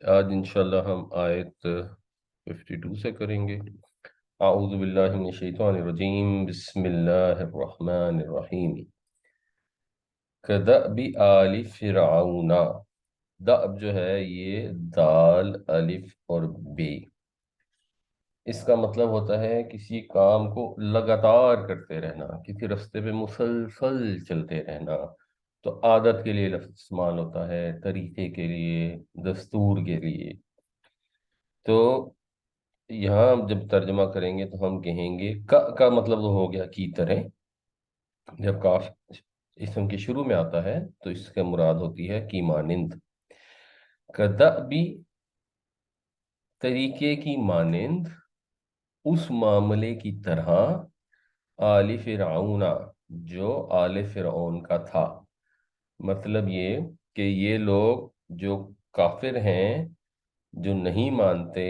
آج انشاءاللہ ہم آیت 52 سے کریں گے۔ اعوذ باللہ من الشیطان الرجیم، بسم اللہ الرحمن الرحیم۔ کدأب آل فرعون، دأب جو ہے یہ دال الف اور بے، اس کا مطلب ہوتا ہے کسی کام کو لگاتار کرتے رہنا، کسی رستے پہ مسلسل چلتے رہنا۔ تو عادت کے لیے لفظ استعمال ہوتا ہے، طریقے کے لیے، دستور کے لیے۔ تو یہاں جب ترجمہ کریں گے تو ہم کہیں گے کا مطلب ہو گیا کی طرح۔ جب کاف اسم کے شروع میں آتا ہے تو اس کا مراد ہوتی ہے کی مانند۔ کدأبی، طریقے کی مانند، اس معاملے کی طرح، آل فرعون، جو آل فرعون کا تھا۔ مطلب یہ کہ یہ لوگ جو کافر ہیں، جو نہیں مانتے،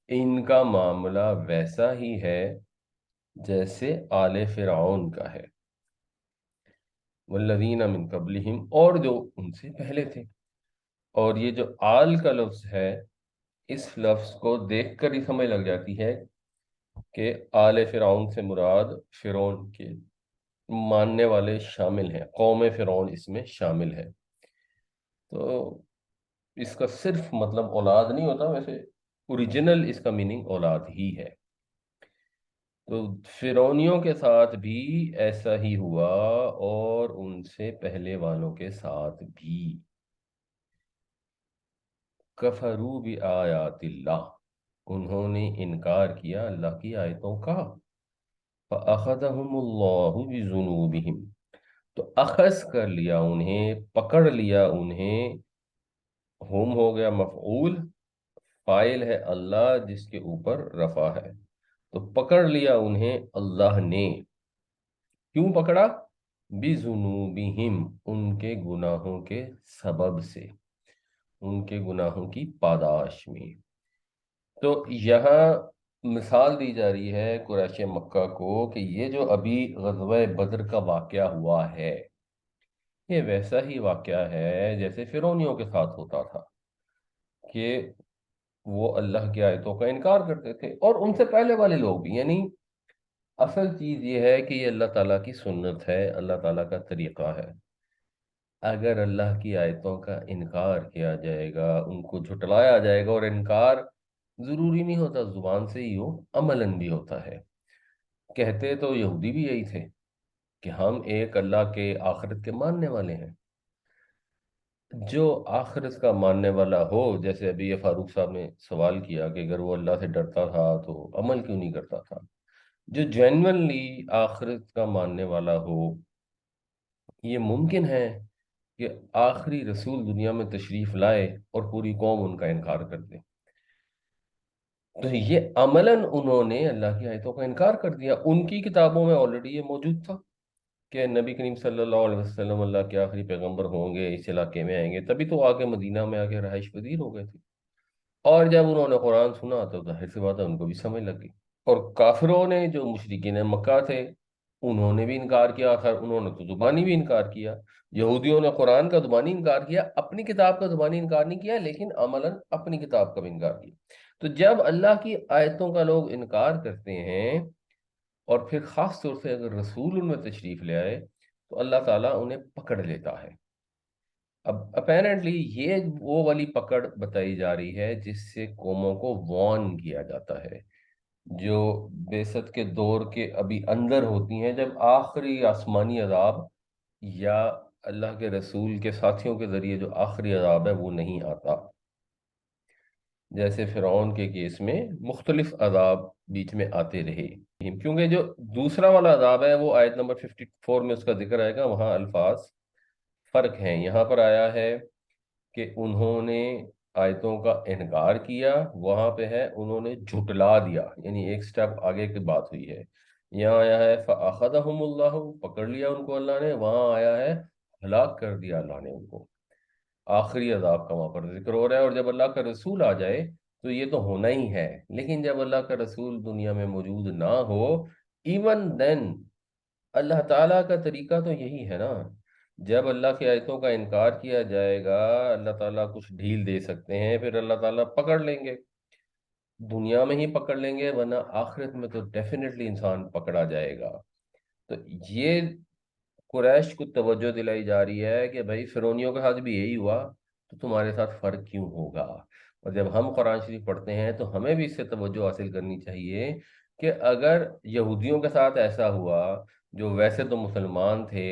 ان کا معاملہ ویسا ہی ہے جیسے آل فرعون کا ہے، والذین من قبلہم، اور جو ان سے پہلے تھے۔ اور یہ جو آل کا لفظ ہے، اس لفظ کو دیکھ کر ہی سمجھ لگ جاتی ہے کہ آل فرعون سے مراد فرعون کے ماننے والے شامل ہیں، قوم فرعون اس میں شامل ہے۔ تو اس کا صرف مطلب اولاد نہیں ہوتا، ویسے اوریجنل اس کا میننگ اولاد ہی ہے۔ تو فرعونیوں کے ساتھ بھی ایسا ہی ہوا، اور ان سے پہلے والوں کے ساتھ بھی۔ کفروا بآیات اللہ، انہوں نے انکار کیا اللہ کی آیتوں کا۔ فأخذهم اللہ بذنوبہم، تو اخذ کر لیا انہیں، پکڑ لیا انہیں۔ ہم ہو گیا مفعول، فاعل ہے اللہ جس کے اوپر رفع ہے، تو پکڑ لیا انہیں اللہ نے۔ کیوں پکڑا؟ بِذُنُوبِهِمْ، ان کے گناہوں کے سبب سے، ان کے گناہوں کی پاداش میں۔ تو یہاں مثال دی جا رہی ہے قریش مکہ کو کہ یہ جو ابھی غزوہ بدر کا واقعہ ہوا ہے، یہ ویسا ہی واقعہ ہے جیسے فرعونیوں کے ساتھ ہوتا تھا، کہ وہ اللہ کی آیتوں کا انکار کرتے تھے، اور ان سے پہلے والے لوگ بھی۔ یعنی اصل چیز یہ ہے کہ یہ اللہ تعالیٰ کی سنت ہے، اللہ تعالیٰ کا طریقہ ہے۔ اگر اللہ کی آیتوں کا انکار کیا جائے گا، ان کو جھٹلایا جائے گا، اور انکار ضروری نہیں ہوتا زبان سے ہی ہو، عملاً بھی ہوتا ہے۔ کہتے تو یہودی بھی یہی تھے کہ ہم ایک اللہ کے آخرت کے ماننے والے ہیں۔ جو آخرت کا ماننے والا ہو، جیسے ابھی یہ فاروق صاحب نے سوال کیا کہ اگر وہ اللہ سے ڈرتا تھا تو عمل کیوں نہیں کرتا تھا، جو جینوئنلی آخرت کا ماننے والا ہو، یہ ممکن ہے کہ آخری رسول دنیا میں تشریف لائے اور پوری قوم ان کا انکار کر دے۔ تو یہ عملاً انہوں نے اللہ کی آیتوں کا انکار کر دیا۔ ان کی کتابوں میں آلریڈی یہ موجود تھا کہ نبی کریم صلی اللہ علیہ وسلم اللہ کے آخری پیغمبر ہوں گے، اس علاقے میں آئیں گے، تبھی تو آ کے مدینہ میں آ کے رہائش پذیر ہو گئے تھے۔ اور جب انہوں نے قرآن سنا تو ظاہر سی بات ہے ان کو بھی سمجھ لگ گئی۔ اور کافروں نے، جو مشرکین مکہ تھے، انہوں نے بھی انکار کیا، آخر انہوں نے تو زبانی بھی انکار کیا۔ یہودیوں نے قرآن کا زبانی انکار کیا، اپنی کتاب کا زبانی انکار نہیں کیا، لیکن عملاً اپنی کتاب کا بھی انکار کیا۔ تو جب اللہ کی آیتوں کا لوگ انکار کرتے ہیں، اور پھر خاص طور سے اگر رسول ان میں تشریف لے آئے، تو اللہ تعالیٰ انہیں پکڑ لیتا ہے۔ اب اپیرنٹلی یہ وہ والی پکڑ بتائی جا رہی ہے جس سے قوموں کو وارن کیا جاتا ہے، جو بعثت کے دور کے ابھی اندر ہوتی ہیں، جب آخری آسمانی عذاب یا اللہ کے رسول کے ساتھیوں کے ذریعے جو آخری عذاب ہے وہ نہیں آتا۔ جیسے فرعون کے کیس میں مختلف عذاب بیچ میں آتے رہے، کیونکہ جو دوسرا والا عذاب ہے وہ آیت نمبر 54 میں اس کا ذکر آئے گا، وہاں الفاظ فرق ہیں۔ یہاں پر آیا ہے کہ انہوں نے آیتوں کا انکار کیا، وہاں پہ ہے انہوں نے جھٹلا دیا، یعنی ایک سٹیپ آگے کی بات ہوئی ہے۔ یہاں آیا ہے فَأَخَذَهُمُ اللَّهُ، پکڑ لیا ان کو اللہ نے، وہاں آیا ہے ہلاک کر دیا اللہ نے ان کو۔ آخری عذاب کا وہاں پر ذکر ہو رہا ہے، اور جب اللہ کا رسول آ جائے تو یہ تو ہونا ہی ہے، لیکن جب اللہ کا رسول دنیا میں موجود نہ ہو، ایون دین اللہ تعالیٰ کا طریقہ تو یہی ہے نا جب اللہ کی آیتوں کا انکار کیا جائے گا اللہ تعالیٰ کچھ ڈھیل دے سکتے ہیں، پھر اللہ تعالیٰ پکڑ لیں گے، دنیا میں ہی پکڑ لیں گے، ورنہ آخرت میں تو ڈیفینیٹلی انسان پکڑا جائے گا۔ تو یہ قریش کو توجہ دلائی جا رہی ہے کہ بھائی فرعونیوں کے ساتھ بھی یہی ہوا تو تمہارے ساتھ فرق کیوں ہوگا؟ اور جب ہم قرآن شریف پڑھتے ہیں تو ہمیں بھی اس سے توجہ حاصل کرنی چاہیے کہ اگر یہودیوں کے ساتھ ایسا ہوا، جو ویسے تو مسلمان تھے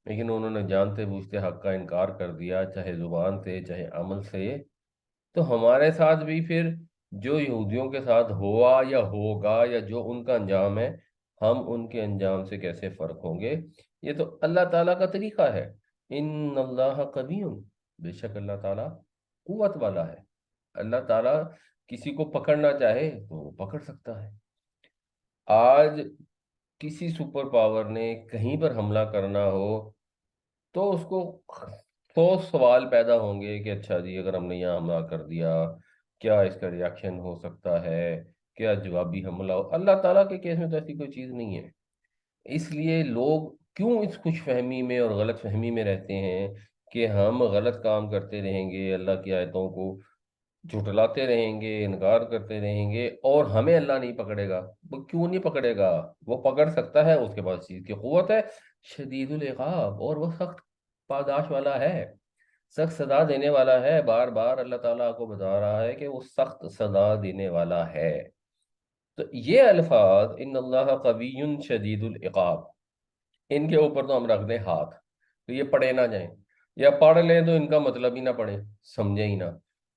لیکن انہوں نے جانتے بوجھتے حق کا انکار کر دیا، چاہے زبان سے چاہے عمل سے، تو ہمارے ساتھ بھی پھر جو یہودیوں کے ساتھ ہوا یا ہوگا یا جو ان کا انجام ہے، ہم ان کے انجام سے کیسے فرق ہوں گے؟ یہ تو اللہ تعالیٰ کا طریقہ ہے۔ ان اللہ قوی، بے شک اللہ تعالیٰ قوت والا ہے۔ اللہ تعالیٰ کسی کو پکڑنا چاہے تو وہ پکڑ سکتا ہے۔ آج کسی سپر پاور نے کہیں پر حملہ کرنا ہو تو اس کو 100 سوال پیدا ہوں گے کہ اچھا جی اگر ہم نے یہاں حملہ کر دیا کیا اس کا ریاکشن ہو سکتا ہے، کیا جوابی حملہ ہو؟ اللہ تعالیٰ کے کیس میں تو ایسی کوئی چیز نہیں ہے۔ اس لیے لوگ کیوں اس خوش فہمی میں اور غلط فہمی میں رہتے ہیں کہ ہم غلط کام کرتے رہیں گے، اللہ کی آیتوں کو جھٹلاتے رہیں گے، انکار کرتے رہیں گے، اور ہمیں اللہ نہیں پکڑے گا؟ وہ کیوں نہیں پکڑے گا؟ وہ پکڑ سکتا ہے، اس کے پاس چیز کی قوت ہے، شدید العقاب، اور وہ سخت پاداش والا ہے، سخت سزا دینے والا ہے۔ بار بار اللہ تعالیٰ کو بتا رہا ہے کہ وہ سخت سزا دینے والا ہے۔ تو یہ الفاظ ان اللہ قوی شدید العقاب، ان کے اوپر تو ہم رکھ دیں ہاتھ، تو یہ پڑھے نہ جائیں، یا پڑھ لیں تو ان کا مطلب ہی نہ پڑھیں، سمجھیں ہی نہ،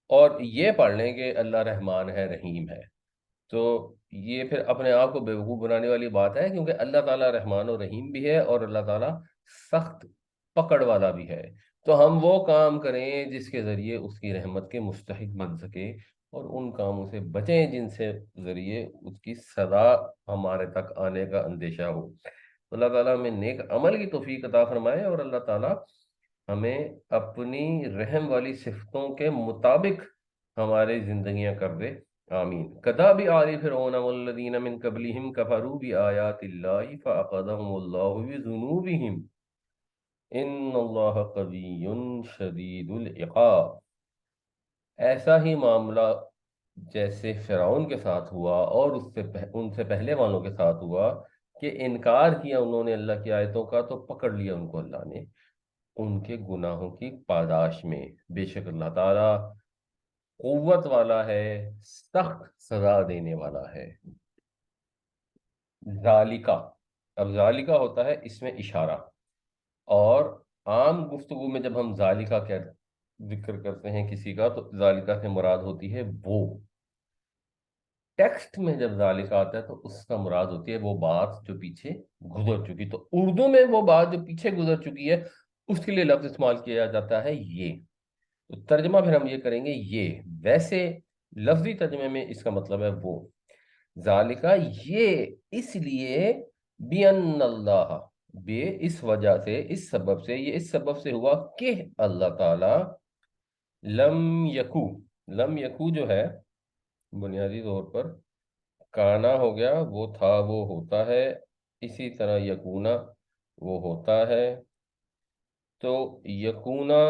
اور یہ پڑھ لیں کہ اللہ رحمان ہے رحیم ہے، تو یہ پھر اپنے آپ کو بیوقوف بنانے والی بات ہے، کیونکہ اللہ تعالیٰ رحمان و رحیم بھی ہے اور اللہ تعالیٰ سخت پکڑ والا بھی ہے۔ تو ہم وہ کام کریں جس کے ذریعے اس کی رحمت کے مستحق بن سکے، اور ان کاموں سے بچیں جن سے ذریعے اس کی سزا ہمارے تک آنے کا اندیشہ ہو۔ اللہ تعالیٰ ہمیں نیک عمل کی توفیق عطا فرمائے، اور اللہ تعالیٰ ہمیں اپنی رحم والی صفتوں کے مطابق ہماری زندگیاں کر دے، آمین۔ کذاب آل فرعون والذین من قبلہم کفروا بآیات اللہ فأخذہم اللہ بذنوبہم ان اللہ قوی شدید العقاب۔ ایسا ہی معاملہ جیسے فرعون کے ساتھ ہوا اور ان سے پہلے والوں کے ساتھ ہوا کہ انکار کیا انہوں نے اللہ کی آیتوں کا، تو پکڑ لیا ان کو اللہ نے ان کے گناہوں کی پاداش میں۔ بے شک اللہ تعالیٰ قوت والا ہے، سخت سزا دینے والا ہے۔ ذالکہ، اب ذالکہ ہوتا ہے اس میں اشارہ، اور عام گفتگو میں جب ہم ذالکہ کا ذکر کرتے ہیں کسی کا تو ذالکہ سے مراد ہوتی ہے وہ، ٹیکسٹ میں جب ذالکہ آتا ہے تو اس کا مراد ہوتی ہے وہ بات جو پیچھے گزر چکی۔ تو اردو میں وہ بات جو پیچھے گزر چکی ہے اس کے لیے لفظ استعمال کیا جاتا ہے یہ، تو ترجمہ پھر ہم یہ کریں گے یہ، ویسے لفظی ترجمے میں اس کا مطلب ہے وہ۔ ذالکہ یہ اس لیے، بِأَنَّ اللہ، بے اس وجہ سے، اس سبب سے، یہ اس سبب سے ہوا کہ اللہ تعالی لم یکو، لم یکو جو ہے بنیادی طور پر کانا ہو گیا، وہ تھا وہ ہوتا ہے، اسی طرح یکونا وہ ہوتا ہے، تو یکونا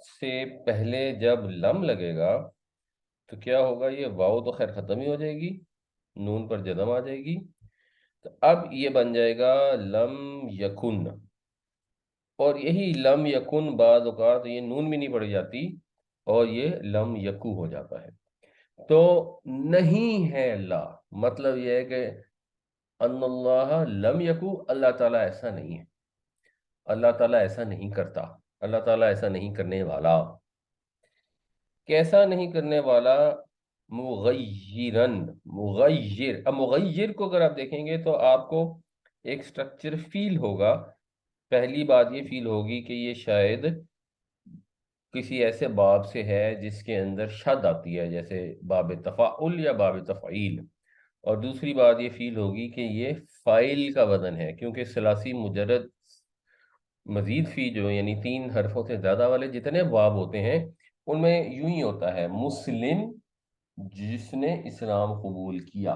سے پہلے جب لم لگے گا تو کیا ہوگا؟ یہ واو تو خیر ختم ہی ہو جائے گی، نون پر جزم آ جائے گی، تو اب یہ بن جائے گا لم یکن، اور یہی لم یکن بعض اوقات یہ نون بھی نہیں پڑی جاتی اور یہ لم یکو ہو جاتا ہے۔ تو نہیں ہے اللہ، مطلب یہ ہے کہ ان اللہ لم یکو، اللہ تعالیٰ ایسا نہیں ہے، اللہ تعالیٰ ایسا نہیں کرتا، اللہ تعالیٰ ایسا نہیں کرنے والا۔ کیسا نہیں کرنے والا؟ مغیرن، مغیر، اب مغیر کو اگر آپ دیکھیں گے تو آپ کو ایک سٹرکچر فیل ہوگا۔ پہلی بات یہ فیل ہوگی کہ یہ شاید کسی ایسے باب سے ہے جس کے اندر شد آتی ہے، جیسے باب تفاعل یا باب تفعیل، اور دوسری بات یہ فیل ہوگی کہ یہ فائل کا وزن ہے، کیونکہ ثلاثی مجرد مزید فی جو یعنی 3 حرفوں سے زیادہ والے جتنے باب ہوتے ہیں ان میں یوں ہی ہوتا ہے، مسلم جس نے اسلام قبول کیا،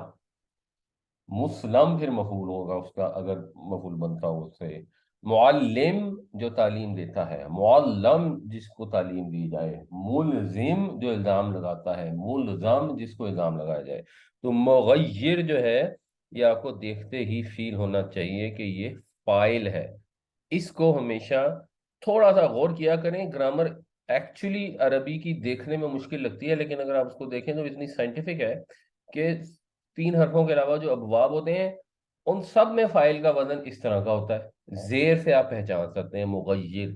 مسلم پھر مفعول ہوگا اس کا اگر مفعول بنتا ہو اس سے، معلم جو تعلیم دیتا ہے، معلم جس کو تعلیم دی جائے، ملزم جو الزام لگاتا ہے، ملزم جس کو الزام لگایا جائے۔ تو مغیر جو ہے یہ آپ کو دیکھتے ہی فیل ہونا چاہیے کہ یہ فاعل ہے۔ اس کو ہمیشہ تھوڑا سا غور کیا کریں، گرامر ایکچولی عربی کی دیکھنے میں مشکل لگتی ہے، لیکن اگر آپ اس کو دیکھیں تو اتنی سائنٹیفک ہے کہ 3 حرفوں کے علاوہ جو ابواب ہوتے ہیں ان سب میں فاعل کا وزن اس طرح کا ہوتا ہے، زیر سے آپ پہچان سکتے ہیں مغیر۔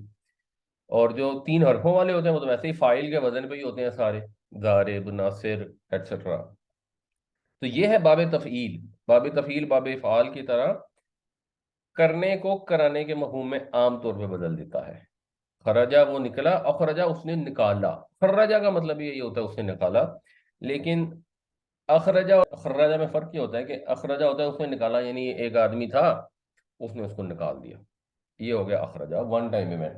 اور جو 3 حرفوں والے ہوتے ہیں وہ تو ویسے ہی فاعل کے وزن پہ ہی ہوتے ہیں سارے، ضارب، ناصر، ایٹسٹرا۔ تو یہ ہے باب تفعیل۔ باب تفعیل باب افعال کی طرح کرنے کو کرانے کے مفہوم میں عام طور پہ بدل دیتا ہے۔ خرجہ وہ نکلا، اخرجہ اس نے نکالا۔ خرجہ کا مطلب یہی ہوتا ہے اس نے نکالا، لیکن اخرجہ اور خرجہ میں فرق یہ ہوتا ہے کہ اخرجہ ہوتا ہے اس نے نکالا، یعنی ایک آدمی تھا اس نے اس کو نکال دیا، یہ ہو گیا اخرجہ، ون ٹائم ایونٹ۔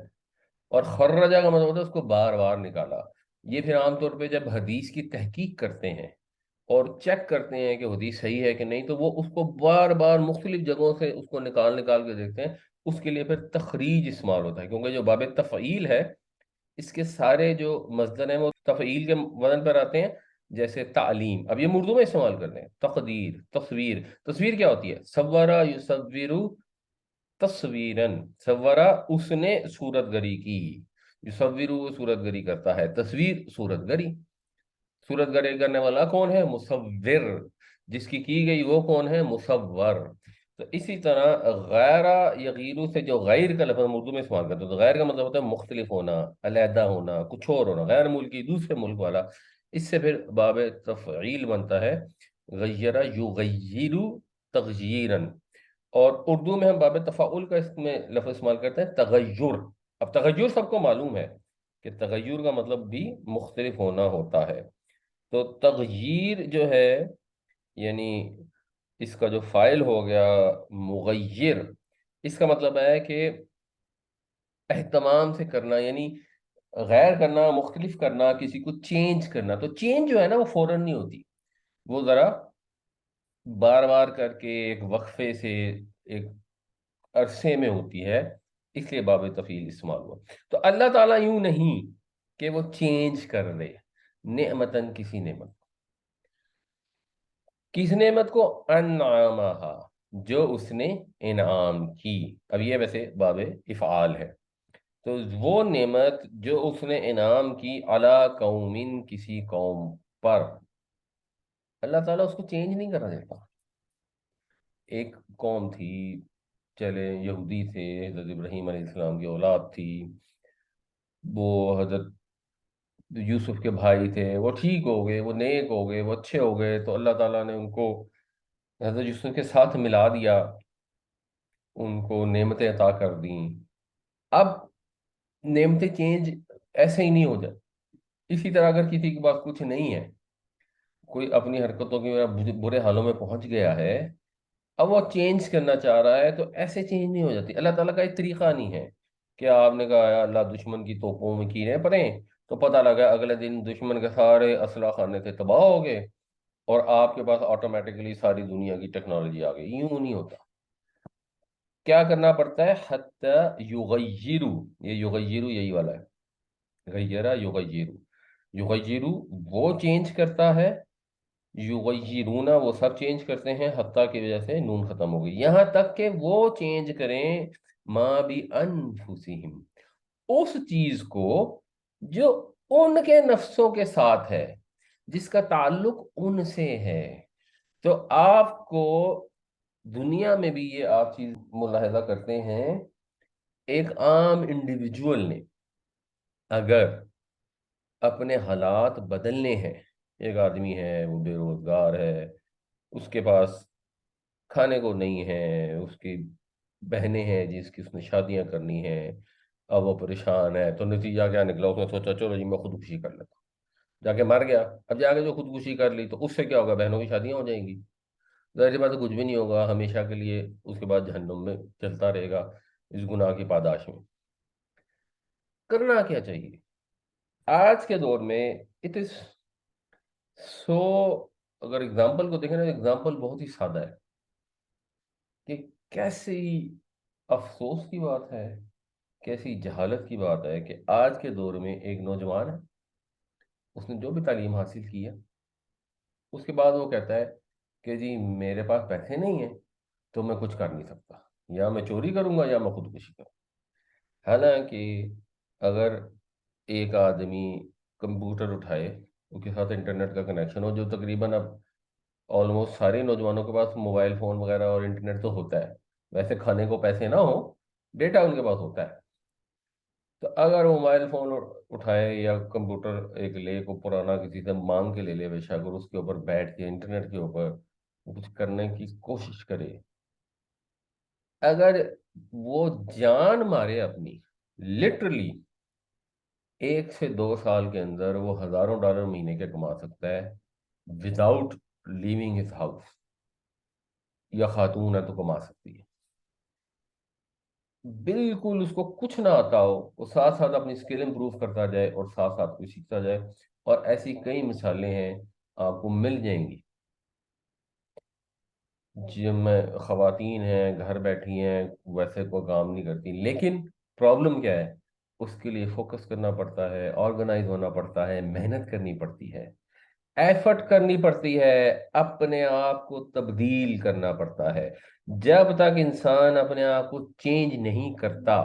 اور خرجہ کا مطلب ہوتا ہے اس کو بار بار نکالا۔ یہ پھر عام طور پہ جب حدیث کی تحقیق کرتے ہیں اور چیک کرتے ہیں کہ حدیث صحیح ہے کہ نہیں، تو وہ اس کو بار بار مختلف جگہوں سے اس کو نکال نکال کے دیکھتے ہیں۔ اس کے لیے پھر تخریج استعمال ہوتا ہے، کیونکہ جو باب تفعیل ہے اس کے سارے جو مصدر ہیں وہ تفعیل کے وزن پر آتے ہیں۔ جیسے تعلیم، اب یہ اردو میں استعمال کرتے ہیں۔ تقدیر، تصویر، تصویر کیا ہوتی ہے؟ صورا یصور تصویرن، صورا اس نے صورت گری کی، یصور وہ صورت گری کرتا ہے، تصویر صورت گری۔ صورت گری کرنے والا کون ہے؟ مصور۔ جس کی گئی وہ کون ہے؟ مصور۔ تو اسی طرح غیر یغیرو سے جو غیر کا لفظ ہم اردو میں استعمال کرتے ہیں، تو غیر کا مطلب ہوتا ہے مختلف ہونا، علیحدہ ہونا، کچھ اور ہونا، غیر ملکی، دوسرے ملک والا۔ اس سے پھر باب تفعیل بنتا ہے، غیر یغیر تغییرن۔ اور اردو میں ہم باب تفاعل کا اس میں لفظ استعمال کرتے ہیں تغیر۔ اب تغیر سب کو معلوم ہے کہ تغیر کا مطلب بھی مختلف ہونا ہوتا ہے۔ تو تغییر جو ہے، یعنی اس کا جو فائل ہو گیا مغیر، اس کا مطلب ہے کہ اہتمام سے کرنا، یعنی غیر کرنا، مختلف کرنا، کسی کو چینج کرنا۔ تو چینج جو ہے نا وہ فوراً نہیں ہوتی، وہ ذرا بار بار کر کے ایک وقفے سے، ایک عرصے میں ہوتی ہے، اس لیے باب تفعیل استعمال ہوا۔ تو اللہ تعالیٰ یوں نہیں کہ وہ چینج کر دے نعمتن، کسی نعمت، کس نعمت کو؟ انعامہا، جو اس نے انعام کی۔ اب یہ ویسے باب افعال ہے۔ تو وہ نعمت جو اس نے انعام کی، علی قومن، کسی قوم پر، اللہ تعالیٰ اس کو چینج نہیں کرنا دیتا۔ ایک قوم تھی، چلے یہودی تھے، حضرت ابراہیم علیہ السلام کی اولاد تھی، وہ حضرت یوسف کے بھائی تھے، وہ ٹھیک ہو گئے، وہ نیک ہو گئے، وہ اچھے ہو گئے، تو اللہ تعالیٰ نے ان کو حضرت یوسف کے ساتھ ملا دیا، ان کو نعمتیں عطا کر دیں۔ اب نعمتیں چینج ایسے ہی نہیں ہو جائے۔ اسی طرح اگر کسی کے پاس کچھ نہیں ہے، کوئی اپنی حرکتوں کی وجہ سے برے حالوں میں پہنچ گیا ہے، اب وہ چینج کرنا چاہ رہا ہے، تو ایسے چینج نہیں ہو جاتی۔ اللہ تعالیٰ کا ایک طریقہ نہیں ہے کہ آپ نے کہا یا اللہ دشمن کی توپوں میں کیڑے پڑیں، تو پتہ لگا اگلے دن دشمن کے سارے اسلحہ خانے سے تباہ ہو گئے اور آپ کے پاس آٹومیٹکلی ساری دنیا کی ٹیکنالوجی آ گئی۔ یوں نہیں ہوتا، کیا کرنا پڑتا ہے؟ حتی یغیرو، یہ یغیرو یہی والا ہے، غیرہ یغیرو، یغیرو وہ چینج کرتا ہے، یغیرون وہ سب چینج کرتے ہیں، حتیٰ کی وجہ سے نون ختم ہو گئی، یہاں تک کہ وہ چینج کریں ما بھی انفسہم، اس چیز کو جو ان کے نفسوں کے ساتھ ہے، جس کا تعلق ان سے ہے۔ تو آپ کو دنیا میں بھی یہ آپ چیز ملاحظہ کرتے ہیں، ایک عام انڈیویجول نے اگر اپنے حالات بدلنے ہیں، ایک آدمی ہے وہ بے روزگار ہے، اس کے پاس کھانے کو نہیں ہے، اس کی بہنیں ہیں جس کی اس نے شادیاں کرنی ہیں، اب وہ پریشان ہے، تو نتیجہ کیا نکلا؟ اس نے سوچا چلو جی میں خودکشی کر لیتا ہوں، جا کے مر گیا۔ اب جا کے جو خودکشی کر لی تو اس سے کیا ہوگا؟ بہنوں کی شادیاں ہو جائیں گی، ظاہر سی بات ہے کچھ بھی نہیں ہوگا، ہمیشہ کے لیے اس کے بعد جہنم میں چلتا رہے گا اس گناہ کی پاداش میں۔ کرنا کیا چاہیے آج کے دور میں؟ اٹ از سو، اگر اگزامپل کو دیکھیں نا، اگزامپل بہت ہی سادہ ہے کہ کیسے افسوس کی بات ہے، کیسی جہالت کی بات ہے کہ آج کے دور میں ایک نوجوان ہے، اس نے جو بھی تعلیم حاصل کی ہے، اس کے بعد وہ کہتا ہے کہ جی میرے پاس پیسے نہیں ہیں تو میں کچھ کر نہیں سکتا، یا میں چوری کروں گا یا میں خودکشی کروں گا۔ حالانکہ اگر ایک آدمی کمپیوٹر اٹھائے، اس کے ساتھ انٹرنیٹ کا کنیکشن ہو، جو تقریباً اب آلموسٹ سارے نوجوانوں کے پاس موبائل فون وغیرہ اور انٹرنیٹ تو ہوتا ہے، ویسے کھانے کو پیسے نہ ہو، ڈیٹا ان کے پاس ہوتا ہے، تو اگر موبائل فون اٹھائے یا کمپیوٹر ایک لے کو پرانا کسی سے مانگ کے لے لے بے شک، اور اس کے اوپر بیٹھ کے انٹرنیٹ کے اوپر کچھ کرنے کی کوشش کرے، اگر وہ جان مارے اپنی، لٹرلی 1 سے 2 سال کے اندر وہ ہزاروں ڈالر مہینے کے کما سکتا ہے وداؤٹ لیونگ ہز ہاؤس، یا خاتون ہے تو کما سکتی ہے، بالکل اس کو کچھ نہ آتا ہو، وہ ساتھ ساتھ اپنی اسکل امپروو کرتا جائے اور ساتھ ساتھ کچھ سیکھتا جائے، اور ایسی کئی مثالیں ہیں آپ کو مل جائیں گی، جن میں خواتین ہیں گھر بیٹھی ہیں، ویسے کوئی کام نہیں کرتی، لیکن پرابلم کیا ہے، اس کے لیے فوکس کرنا پڑتا ہے، آرگنائز ہونا پڑتا ہے، محنت کرنی پڑتی ہے، ایفرٹ کرنی پڑتی ہے، اپنے آپ کو تبدیل کرنا پڑتا ہے۔ جب تک انسان اپنے آپ کو چینج نہیں کرتا،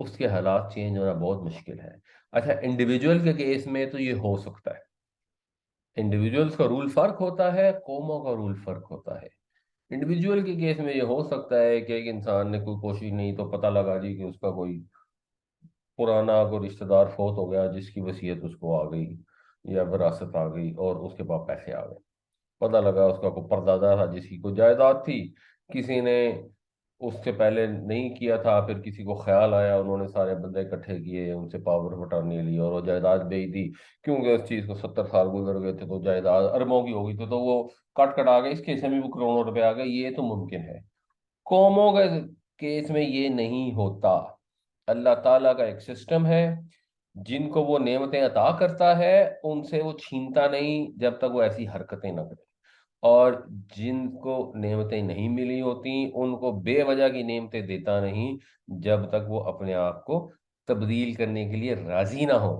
اس کے حالات چینج ہونا بہت مشکل ہے۔ اچھا، انڈیویجول کے کیس میں تو یہ ہو سکتا ہے، انڈیویجولز کا رول فرق ہوتا ہے، قوموں کا رول فرق ہوتا ہے۔ انڈیویجول کے کیس میں یہ ہو سکتا ہے کہ ایک انسان نے کوئی کوشش نہیں تو پتہ لگا جی کہ اس کا کوئی پرانا کوئی رشتہ دار فوت ہو گیا جس کی وصیت اس کو آ گئی یا وراثت آ گئی اور اس کے پاس پیسے آ گئے، پتہ لگا اس کا کوئی پردادا تھا جس کی کوئی جائیداد تھی، کسی نے اس سے پہلے نہیں کیا تھا، پھر کسی کو خیال آیا، انہوں نے سارے بندے اکٹھے کیے، ان سے پاور آف اٹارنی لی اور وہ جائیداد بیچ دی، کیونکہ اس چیز کو 70 سال گزر گئے تھے تو جائیداد اربوں کی ہو گئی تھی، تو وہ کٹ کٹ آ گئے، اس کیس میں بھی وہ کروڑوں روپے آ گئے، یہ تو ممکن ہے۔ قوموں کے کیس میں یہ نہیں ہوتا، اللہ تعالیٰ کا ایک سسٹم ہے، جن کو وہ نعمتیں عطا کرتا ہے ان سے وہ چھینتا نہیں جب تک وہ ایسی حرکتیں نہ کرے، اور جن کو نعمتیں نہیں ملی ہوتی ان کو بے وجہ کی نعمتیں دیتا نہیں جب تک وہ اپنے آپ کو تبدیل کرنے کے لیے راضی نہ ہو۔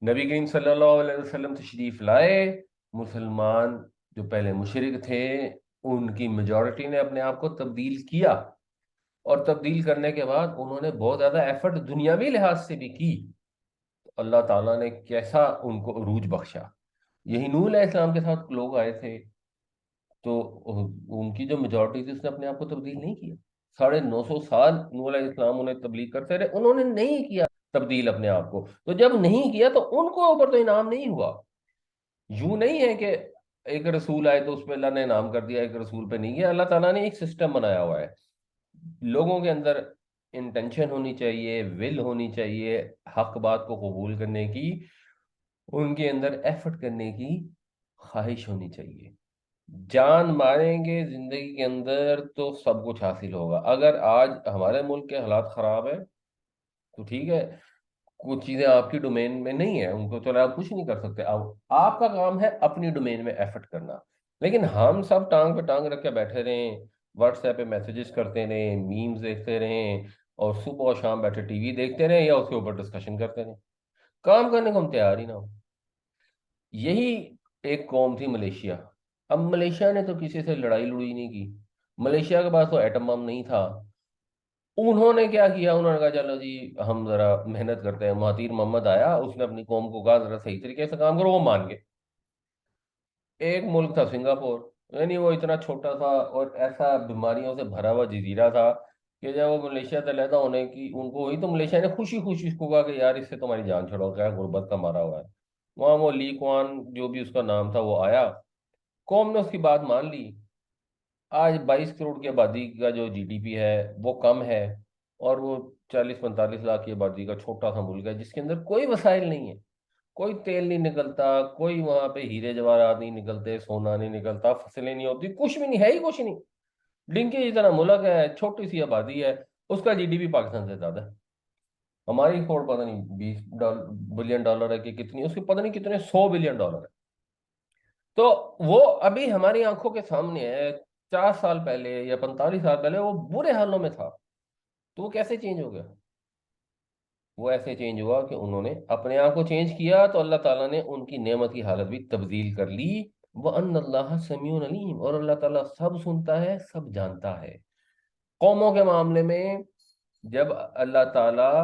نبی کریم صلی اللہ علیہ وسلم تشریف لائے، مسلمان جو پہلے مشرک تھے ان کی میجورٹی نے اپنے آپ کو تبدیل کیا، اور تبدیل کرنے کے بعد انہوں نے بہت زیادہ ایفرٹ دنیاوی لحاظ سے بھی کی، تو اللہ تعالیٰ نے کیسا ان کو عروج بخشا۔ یہی نوح علیہ السلام کے ساتھ لوگ آئے تھے، تو ان کی جو میجورٹی تھی اس نے اپنے آپ کو تبدیل نہیں کیا، 950 سال نوح علیہ السلام انہیں تبلیغ کرتے رہے، انہوں نے نہیں کیا تبدیل اپنے آپ کو، تو جب نہیں کیا تو ان کو اوپر تو انعام نہیں ہوا۔ یوں نہیں ہے کہ ایک رسول آئے تو اس پہ اللہ نے انعام کر دیا، ایک رسول پہ نہیں کیا، اللہ تعالیٰ نے ایک سسٹم بنایا ہوا ہے، لوگوں کے اندر انٹینشن ہونی چاہیے، ول ہونی چاہیے حق بات کو قبول کرنے کی، ان کے اندر ایفرٹ کرنے کی خواہش ہونی چاہیے۔ جان ماریں گے زندگی کے اندر تو سب کچھ حاصل ہوگا۔ اگر آج ہمارے ملک کے حالات خراب ہیں تو ٹھیک ہے، کچھ چیزیں آپ کی ڈومین میں نہیں ہے، ان کو تو آپ کچھ نہیں کر سکتے، آپ کا کام ہے اپنی ڈومین میں ایفرٹ کرنا، لیکن ہم سب ٹانگ پہ ٹانگ رکھ کے بیٹھے رہیں، واٹس ایپ پہ میسیجز کرتے رہیں، میمز دیکھتے رہیں، اور صبح اور شام بیٹھے ٹی وی دیکھتے رہیں یا اس کے اوپر ڈسکشن کرتے رہیں، کام کرنے کو ہم تیار ہی نہ ہو۔ یہی ایک قوم تھی ملیشیا، اب ملیشیا نے تو کسی سے لڑائی لڑوئی نہیں کی، ملیشیا کے پاس تو ایٹم بم نہیں تھا، انہوں نے کیا کیا، انہوں نے کہا چلو جی ہم ذرا محنت کرتے ہیں، مہاتیر محمد آیا، اس نے اپنی قوم کو کہا ذرا صحیح طریقے سے کام کرو، وہ مان گئے۔ ایک ملک تھا سنگاپور، یعنی وہ اتنا چھوٹا تھا اور ایسا بیماریوں سے بھرا ہوا جزیرہ تھا کہ جب وہ ملیشیا سے علیحدہ ہونے کی ان کو ہوئی تو ملیشیا نے خوشی خوشی اس کو کہا کہ یار اس سے تمہاری جان چھڑو، کیا غربت کا مارا ہوا ہے۔ وہاں وہ لی کوان جو بھی اس کا نام تھا وہ آیا، قوم نے اس کی بات مان لی، آج 22 کروڑ کی آبادی کا جو جی ڈی پی ہے وہ کم ہے، اور وہ 40-45 لاکھ کی آبادی کا چھوٹا سا ملک ہے جس کے اندر کوئی وسائل نہیں ہے، کوئی تیل نہیں نکلتا، کوئی وہاں پہ ہیرے جواہرات نہیں نکلتے، سونا نہیں نکلتا، فصلیں نہیں ہوتی، کچھ بھی نہیں ہے، ہی کچھ نہیں، ڈنکی جتنا ملک ہے، چھوٹی سی آبادی ہے، اس کا جی ڈی پی پاکستان سے زیادہ ہے، ہماری ایکسپورٹ پتہ نہیں 20 بلین ڈالر ہے کہ کتنی، اس کے پتہ نہیں کتنے 100 بلین ڈالر ہے، تو وہ ابھی ہماری آنکھوں کے سامنے ہے، 50 سال پہلے یا 45 سال پہلے وہ برے حالوں میں تھا، تو وہ کیسے چینج ہو گیا؟ وہ ایسے چینج ہوا کہ انہوں نے اپنے آپ کو چینج کیا تو اللہ تعالیٰ نے ان کی نعمت کی حالت بھی تبدیل کر لی۔ وَأَنَّ اللَّهَ سَمِيعٌ عَلِيمٌ، اور اللہ تعالیٰ سب سنتا ہے، سب جانتا ہے۔ قوموں کے معاملے میں جب اللہ تعالیٰ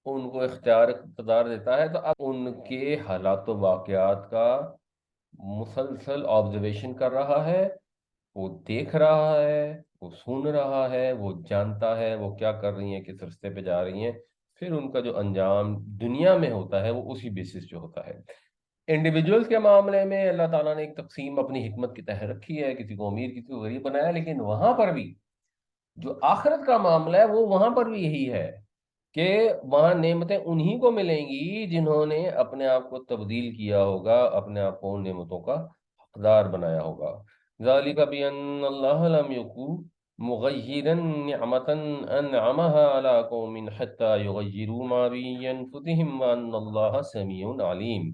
ان کو اختیار اقتدار دیتا ہے تو اب ان کے حالات و واقعات کا مسلسل آبزرویشن کر رہا ہے، وہ دیکھ رہا ہے، وہ سن رہا ہے، وہ جانتا ہے وہ کیا کر رہی ہیں، کس رستے پہ جا رہی ہیں، پھر ان کا جو انجام دنیا میں ہوتا ہے وہ اسی بیسس پہ ہوتا ہے۔ انڈیویجولز کے معاملے میں اللہ تعالیٰ نے ایک تقسیم اپنی حکمت کی تحت رکھی ہے، کسی کو امیر کسی کو غریب بنایا، لیکن وہاں پر بھی جو آخرت کا معاملہ ہے وہ وہاں پر بھی یہی ہے کہ وہاں نعمتیں انہی کو ملیں گی جنہوں نے اپنے آپ کو تبدیل کیا ہوگا، اپنے آپ کو ان نعمتوں کا حقدار بنایا ہوگا۔ ذالک بان اللہ لم یکن مغیرا نعمتا انعمها علی قوم حتی یغیروا ما بانفسہم وان اللہ سمیع علیم۔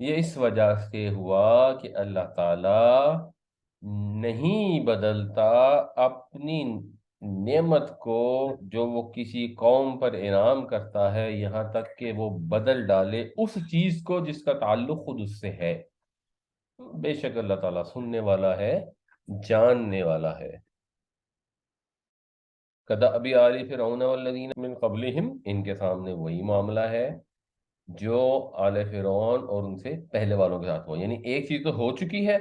یہ اس وجہ سے ہوا کہ اللہ تعالی نہیں بدلتا اپنی نعمت کو جو وہ کسی قوم پر انعام کرتا ہے، یہاں تک کہ وہ بدل ڈالے اس چیز کو جس کا تعلق خود اس سے ہے۔ بے شک اللہ تعالیٰ سننے والا ہے، جاننے والا ہے۔ کدأب آل فرعون والذین من قبلہم، ان کے سامنے وہی معاملہ ہے جو آل فرعون اور ان سے پہلے والوں کے ساتھ ہوا، یعنی ایک چیز تو ہو چکی ہے،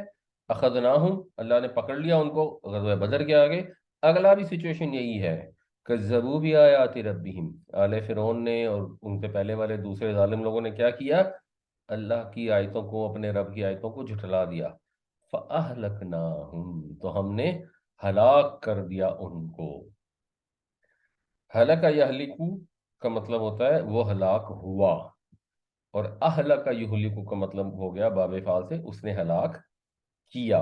اخذناہم، اللہ نے پکڑ لیا ان کو غزوہ بدر کے آگے۔ اگلا بھی سچویشن یہی ہے، کذبوا بآیات ربہم، آل فرعون نے اور ان سے پہلے والے دوسرے ظالم لوگوں نے کیا کیا؟ اللہ کی آیتوں کو، اپنے رب کی آیتوں کو جھٹلا دیا۔ فَأَهْلَكْنَاهُمْ، تو ہم نے ہلاک کر دیا ان کو۔ ہلک یہلکو کا مطلب ہوتا ہے وہ ہلاک ہوا، اور اہلک یہلکو کا مطلب ہو گیا باب فعل سے اس نے ہلاک کیا۔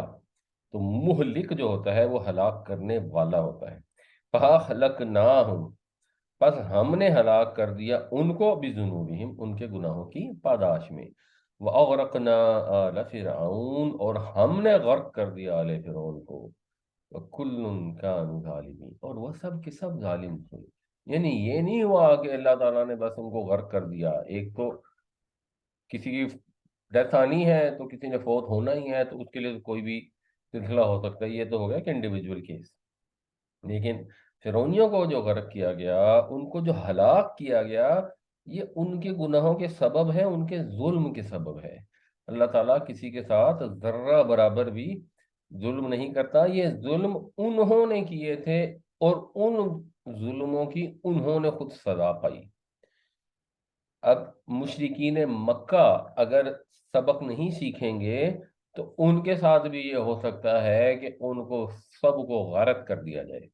تو مہلک جو ہوتا ہے وہ ہلاک کرنے والا ہوتا ہے۔ فَأَهْلَكْنَاهُمْ، پس ہم نے ہلاک کر دیا ان کو، بذنوبہم، ان کے گناہوں کی پاداش میں۔ وَأَغْرَقْنَا آلَ فِرْعَوْنَ، اور ہم نے غرق کر دیا آل فرعون کو۔ وَكُلٌّ كَانُوا ظَالِمِينَ، اور وہ سب کے سب ظالم تھے۔ یعنی یہ نہیں ہوا کہ اللہ تعالیٰ نے بس ان کو غرق کر دیا، ایک تو کسی کی ڈیتھ آنی ہے تو کسی نے فوت ہونا ہی ہے تو اس کے لیے تو کوئی بھی سلسلہ ہو سکتا ہے، یہ تو ہو گیا کہ انڈیویجول کیس۔ لیکن فرعونیوں کو جو غرق کیا گیا، ان کو جو ہلاک کیا گیا، یہ ان کے گناہوں کے سبب ہے، ان کے ظلم کے سبب ہے۔ اللہ تعالیٰ کسی کے ساتھ ذرہ برابر بھی ظلم نہیں کرتا، یہ ظلم انہوں نے کیے تھے اور ان ظلموں کی انہوں نے خود سزا پائی۔ اب مشرکین مکہ اگر سبق نہیں سیکھیں گے تو ان کے ساتھ بھی یہ ہو سکتا ہے کہ ان کو سب کو غارت کر دیا جائے۔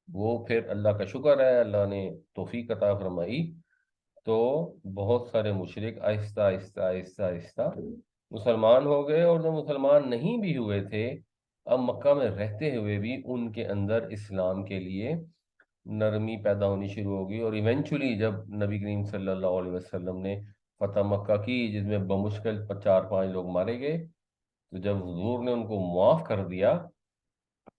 وہ پھر اللہ کا شکر ہے، اللہ نے توفیق عطا فرمائی تو بہت سارے مشرک آہستہ آہستہ آہستہ آہستہ مسلمان ہو گئے، اور جو مسلمان نہیں بھی ہوئے تھے اب مکہ میں رہتے ہوئے بھی ان کے اندر اسلام کے لیے نرمی پیدا ہونی شروع ہوگی، اور ایونچولی جب نبی کریم صلی اللہ علیہ وسلم نے فتح مکہ کی جس میں بمشکل 4-5 لوگ مارے گئے، تو جب حضور نے ان کو معاف کر دیا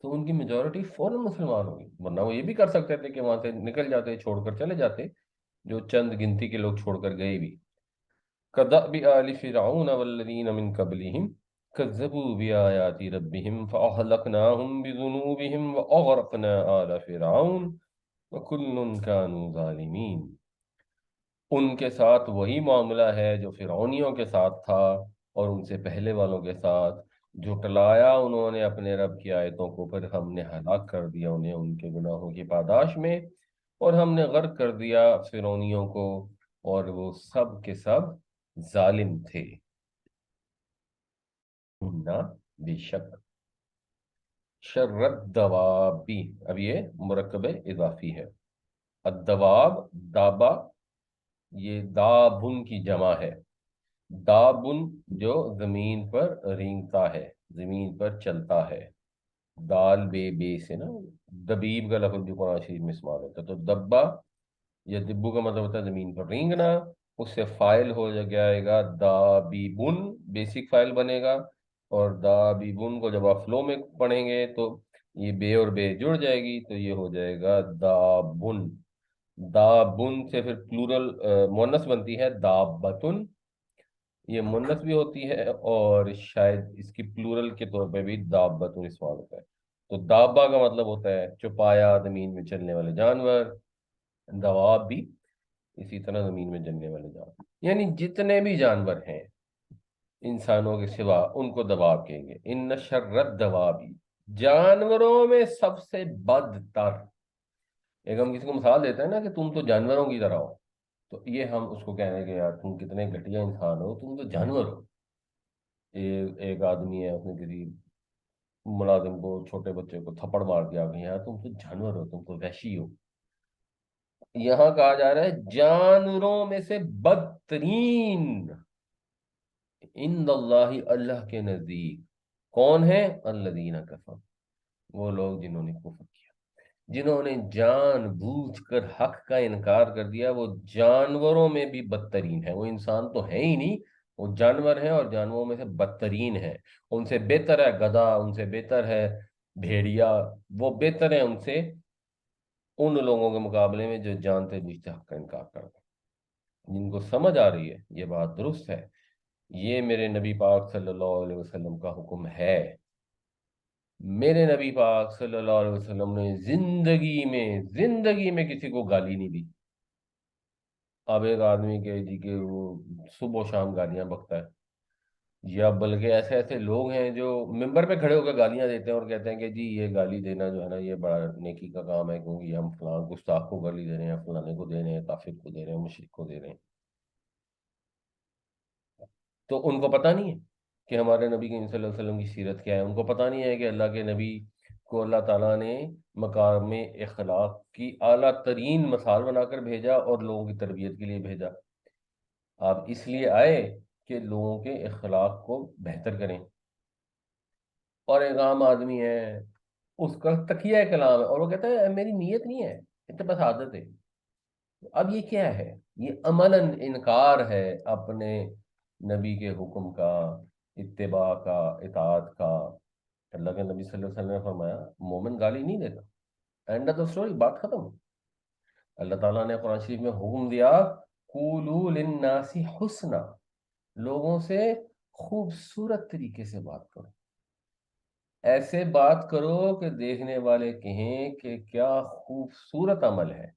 تو ان کی میجورٹی فوراً مسلمان ہوگی، ورنہ وہ یہ بھی کر سکتے تھے کہ وہاں سے نکل جاتے، چھوڑ کر چلے جاتے، جو چند گنتی کے لوگ چھوڑ کر گئے بھی۔ كدأب آل فرعون والذین من قبلہم كذبوا بآیات ربہم فأہلکناہم بذنوبہم وأغرقنا آل فرعون وَكُلٌّ كَانُوا ظَالِمِينَ۔ ان کے ساتھ وہی معاملہ ہے جو فرعونیوں کے ساتھ تھا اور ان سے پہلے والوں کے ساتھ، جھٹلایا انہوں نے اپنے رب کی آیتوں کو، پھر ہم نے ہلاک کر دیا انہیں ان کے گناہوں کی پاداش میں، اور ہم نے غرق کر دیا فرعونیوں کو، اور وہ سب کے سب ظالم تھے۔ نہ بے شک، شرت دوابی، اب یہ مرکب اضافی ہے۔ الدواب، دابا، یہ دابن کی جمع ہے، دابن جو زمین پر رینگتا ہے، زمین پر چلتا ہے، دال بے سے نا دبیب کا لفظ بھی قرآن شریف میں استعمال ہوتا ہے، تو دبا یا دبو کا مطلب ہوتا ہے زمین پر رینگنا، اس سے فائل ہو جائے گا دابیبن، بیسک فائل بنے گا، اور دابیبن کو جب آپ فلو میں پڑھیں گے تو یہ بے اور بے جڑ جائے گی تو یہ ہو جائے گا دابن. دابن سے پھر پلورل مونس بنتی ہے دابتن. یہ مونس بھی ہوتی ہے اور شاید اس کی پلورل کے طور پہ بھی دابتن استعمال ہوتا ہے. تو دابا کا مطلب ہوتا ہے چوپایا زمین میں چلنے والے جانور. دواب بھی اسی طرح زمین میں چلنے والے جانور، یعنی جتنے بھی جانور ہیں انسانوں کے سوا ان کو دواب کہیں گے. ان شرت دوابی، جانوروں میں سب سے بدتر. ایک ہم کسی کو مثال دیتے ہیں نا کہ تم تو جانوروں کی طرح ہو، تو یہ ہم اس کو کہنے کہ یار تم کتنے گھٹیا انسان ہو، تم تو جانور ہو. ایک آدمی ہے، اس نے کسی ملازم کو، چھوٹے بچے کو تھپڑ مار دیا کہ یار تم تو جانور ہو، تم تو وحشی ہو. یہاں کہا جا رہا ہے جانوروں میں سے بدترین عند اللہ، اللہ کے نزدیک کون ہے؟ الذین کفروا، وہ لوگ جنہوں نے کفر کیا، جنہوں نے جان بوجھ کر حق کا انکار کر دیا. وہ جانوروں میں بھی بدترین ہے. وہ انسان تو ہے ہی نہیں، وہ جانور ہیں اور جانوروں میں سے بدترین ہے. ان سے بہتر ہے گدھا، ان سے بہتر ہے بھیڑیا. وہ بہتر ہے ان سے، ان لوگوں کے مقابلے میں جو جانتے بوجھتے حق کا انکار کرتے ہیں. جن کو سمجھ آ رہی ہے یہ بات درست ہے، یہ میرے نبی پاک صلی اللہ علیہ وسلم کا حکم ہے. میرے نبی پاک صلی اللہ علیہ وسلم نے زندگی میں کسی کو گالی نہیں دی. اب ایک آدمی کے جی کہ وہ صبح و شام گالیاں بکتا ہے، یا بلکہ ایسے ایسے لوگ ہیں جو ممبر پہ کھڑے ہو کے گالیاں دیتے ہیں اور کہتے ہیں کہ جی یہ گالی دینا جو ہے نا یہ بڑا نیکی کا کام ہے، کیونکہ ہم فلاں گستاخ کو گالی دے رہے ہیں، فلانے کو دے رہے ہیں، کافر کو دے رہے ہیں، مشرک کو دے رہے ہیں. تو ان کو پتہ نہیں ہے کہ ہمارے نبی کریم صلی اللہ علیہ وسلم کی سیرت کیا ہے. ان کو پتہ نہیں ہے کہ اللہ کے نبی کو اللہ تعالیٰ نے مقام اخلاق کی اعلیٰ ترین مثال بنا کر بھیجا اور لوگوں کی تربیت کے لیے بھیجا. آپ اس لیے آئے کہ لوگوں کے اخلاق کو بہتر کریں. اور ایک عام آدمی ہے، اس کا تقیہ کلام ہے اور وہ کہتا ہے میری نیت نہیں ہے، یہ تو بس عادت ہے. اب یہ کیا ہے؟ یہ عملاً انکار ہے اپنے نبی کے حکم کا، اتباع کا، اطاعت کا. اللہ کے نبی صلی اللہ علیہ وسلم نے فرمایا مومن گالی نہیں دیتا. اینڈ آف دا اسٹوری، بات ختم. اللہ تعالیٰ نے قرآن شریف میں حکم دیا قولوا للناس حسنا، لوگوں سے خوبصورت طریقے سے بات کرو. ایسے بات کرو کہ دیکھنے والے کہیں کہ کیا خوبصورت عمل ہے.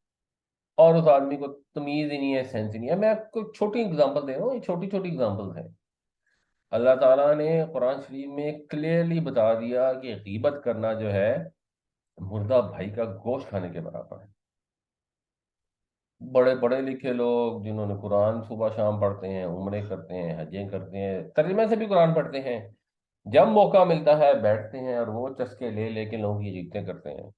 اور اس آدمی کو تمیز ہی نہیں ہے، سینس ہی نہیں ہے. میں آپ کو چھوٹی اگزامپل دے رہا ہوں، یہ چھوٹی چھوٹی اگزامپل ہیں. اللہ تعالیٰ نے قرآن شریف میں کلیئرلی بتا دیا کہ غیبت کرنا جو ہے مردہ بھائی کا گوشت کھانے کے برابر ہے. بڑے پڑھے لکھے لوگ جنہوں نے قرآن صبح شام پڑھتے ہیں، عمرے کرتے ہیں، حجیں کرتے ہیں، ترجمے سے بھی قرآن پڑھتے ہیں، جب موقع ملتا ہے بیٹھتے ہیں اور وہ چسکے لے لے کے لوگوں کی عزتیں کرتے ہیں.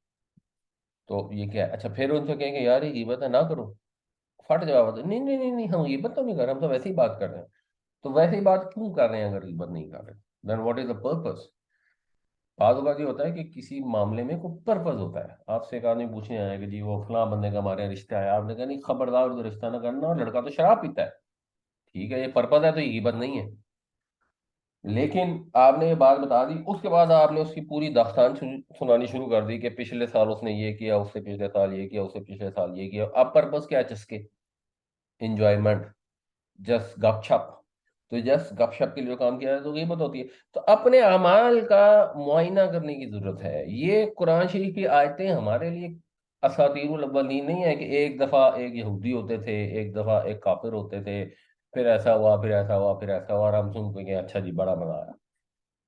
تو یہ کیا ہے؟ اچھا پھر ان سے کہیں کہ یار یہ غیبت ہے نہ کرو، پھٹ جواب ہوتا ہے نہیں نہیں نہیں نہیں، ہم غیبت تو نہیں کر رہے، ہم تو ویسے ہی بات کر رہے ہیں. تو ویسے ہی بات کیوں کر رہے ہیں اگر غیبت نہیں کر رہے؟ دین واٹ از دا پرپز؟ بعض اوقات یہ ہوتا ہے کہ کسی معاملے میں کوئی پرپز ہوتا ہے. آپ سے ایک آدمی پوچھنے آیا کہ جی وہ فلاں بندے کا ہمارے یہاں رشتہ ہے، آپ نے کہا نہیں خبردار ادھر رشتہ نہ کرنا، اور لڑکا تو شراب پیتا ہے. ٹھیک ہے، یہ پرپز ہے تو یہ غیبت نہیں ہے. لیکن آپ نے یہ بات بتا دی، اس کے بعد آپ نے اس کی پوری داستان سنانی شروع کر دی کہ پچھلے سال اس نے یہ کیا، اس سے پچھلے سال یہ کیا، اس سے پچھلے سال یہ کیا. اب پرپز کیا ہے؟ چسکے، انجوائمنٹ، جس گپ شپ. تو جس گپ شپ کے لیے جو کام کیا ہے تو غیبت ہوتی ہے. تو اپنے اعمال کا معائنہ کرنے کی ضرورت ہے. یہ قرآن شریف کی آیتیں ہمارے لیے اساطیر الاولین نہیں ہے کہ ایک دفعہ ایک یہودی ہوتے تھے، ایک دفعہ ایک کافر ہوتے تھے، پھر ایسا ہوا، پھر ایسا ہوا، پھر ایسا ہوا، اور ہم سن کے کہ اچھا جی بڑا مزہ آیا.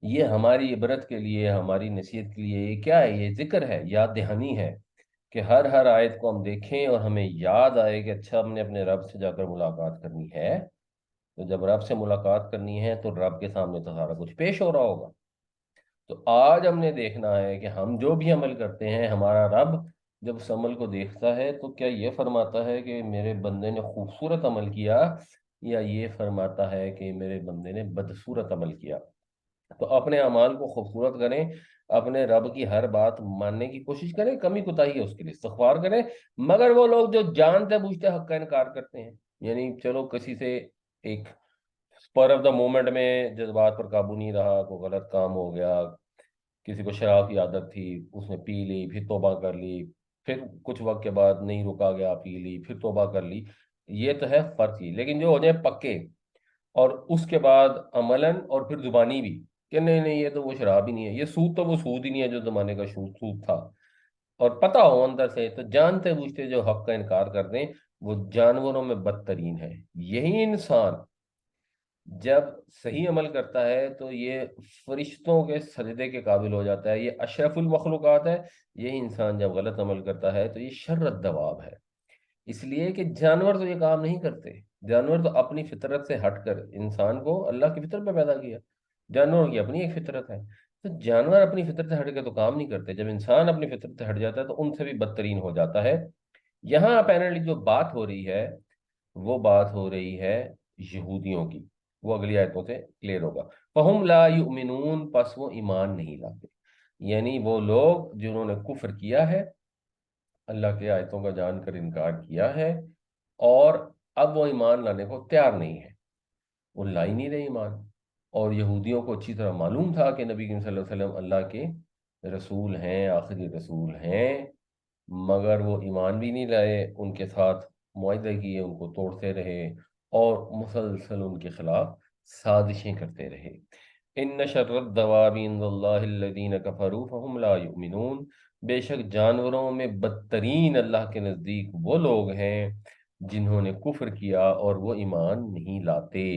یہ ہماری عبرت کے لیے، ہماری نصیحت کے لیے یہ کیا ہے؟ یہ ذکر ہے، یاد دہانی ہے کہ ہر آیت کو ہم دیکھیں اور ہمیں یاد آئے کہ اچھا ہم نے اپنے رب سے جا کر ملاقات کرنی ہے. تو جب رب سے ملاقات کرنی ہے تو رب کے سامنے تو سارا کچھ پیش ہو رہا ہوگا. تو آج ہم نے دیکھنا ہے کہ ہم جو بھی عمل کرتے ہیں ہمارا رب جب اس عمل کو دیکھتا ہے تو کیا یہ فرماتا ہے کہ میرے بندے نے خوبصورت عمل کیا، یا یہ فرماتا ہے کہ میرے بندے نے بدصورت عمل کیا. تو اپنے اعمال کو خوبصورت کریں، اپنے رب کی ہر بات ماننے کی کوشش کریں، کمی کوتاہی ہے اس کے لیے استغفار کریں. مگر وہ لوگ جو جانتے بوجھتے حق کا انکار کرتے ہیں، یعنی چلو کسی سے ایک اسپر آف دا مومنٹ میں جذبات پر قابو نہیں رہا، کوئی غلط کام ہو گیا، کسی کو شراب کی عادت تھی، اس نے پی لی، پھر توبہ کر لی، پھر کچھ وقت کے بعد نہیں رکا گیا، پی لی، پھر توبہ کر لی، یہ تو ہے فرض ہی. لیکن جو ہو جائے پکے، اور اس کے بعد عملاً اور پھر زبانی بھی کہ نہیں نہیں یہ تو وہ شراب ہی نہیں ہے، یہ سود تو وہ سود ہی نہیں ہے جو زمانے کا سود تھا، اور پتہ ہو اندر سے، تو جانتے بوجھتے جو حق کا انکار کر دیں، وہ جانوروں میں بدترین ہے. یہی انسان جب صحیح عمل کرتا ہے تو یہ فرشتوں کے سجدے کے قابل ہو جاتا ہے، یہ اشرف المخلوقات ہے. یہی انسان جب غلط عمل کرتا ہے تو یہ شر الدواب ہے. اس لیے کہ جانور تو یہ کام نہیں کرتے. جانور تو اپنی فطرت سے ہٹ کر، انسان کو اللہ کی فطرت پہ پیدا کیا، جانوروں کی اپنی ایک فطرت ہے. تو جانور اپنی فطرت سے ہٹ کے تو کام نہیں کرتے، جب انسان اپنی فطرت سے ہٹ جاتا ہے تو ان سے بھی بدترین ہو جاتا ہے. یہاں اپیرنٹلی جو بات ہو رہی ہے، وہ بات ہو رہی ہے یہودیوں کی. وہ اگلی آیتوں سے کلیئر ہوگا. فہم لا یؤمنون، پس وہ ایمان نہیں لاتے. یعنی وہ لوگ جنہوں نے کفر کیا ہے، اللہ کے آیتوں کا جان کر انکار کیا ہے، اور اب وہ ایمان لانے کو تیار نہیں ہے، وہ لا ہی نہیں رہے ایمان. اور یہودیوں کو اچھی طرح معلوم تھا کہ نبی کریم صلی اللہ علیہ وسلم اللہ کے رسول ہیں، آخری رسول ہیں، مگر وہ ایمان بھی نہیں لائے. ان کے ساتھ معاہدے کیے، ان کو توڑتے رہے، اور مسلسل ان کے خلاف سازشیں کرتے رہے. ان شر الدواب عند اللہ الذین کفروا فہم لا یؤمنون، بے شک جانوروں میں بدترین اللہ کے نزدیک وہ لوگ ہیں جنہوں نے کفر کیا اور وہ ایمان نہیں لاتے.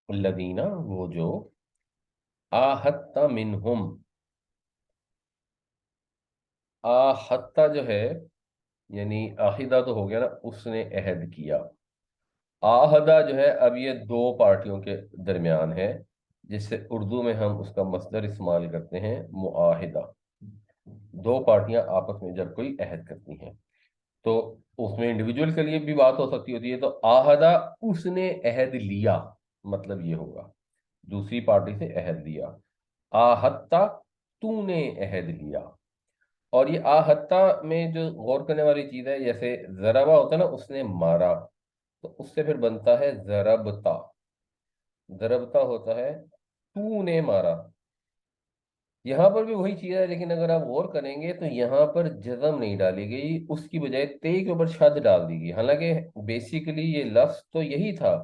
الذین، وہ جو، آہدت منہم، آہدت جو ہے یعنی آہدہ تو ہو گیا نا، اس نے عہد کیا. آہدہ جو ہے اب یہ دو پارٹیوں کے درمیان ہے، جس سے اردو میں ہم اس کا مصدر استعمال کرتے ہیں معاہدہ. دو پارٹیاں آپس میں جب کوئی عہد کرتی ہیں تو اس میں انڈیویجول کے لیے بھی بات ہو سکتی ہوتی ہے. تو آہدہ، اس نے عہد لیا، مطلب یہ ہوگا دوسری پارٹی سے عہد لیا. آہدتا، تو نے عہد لیا. اور یہ آہدتا میں جو غور کرنے والی چیز ہے، جیسے ضربہ ہوتا ہے نا، اس نے مارا، تو اس سے پھر بنتا ہے ضربتا. ضربتا ہوتا ہے تو نے مارا. یہاں پر بھی وہی چیز ہے، لیکن اگر آپ غور کریں گے تو یہاں پر جزم نہیں ڈالی گئی، اس کی بجائے تے کے اوپر شد ڈال دی گئی. حالانکہ بیسیکلی یہ لفظ تو یہی تھا،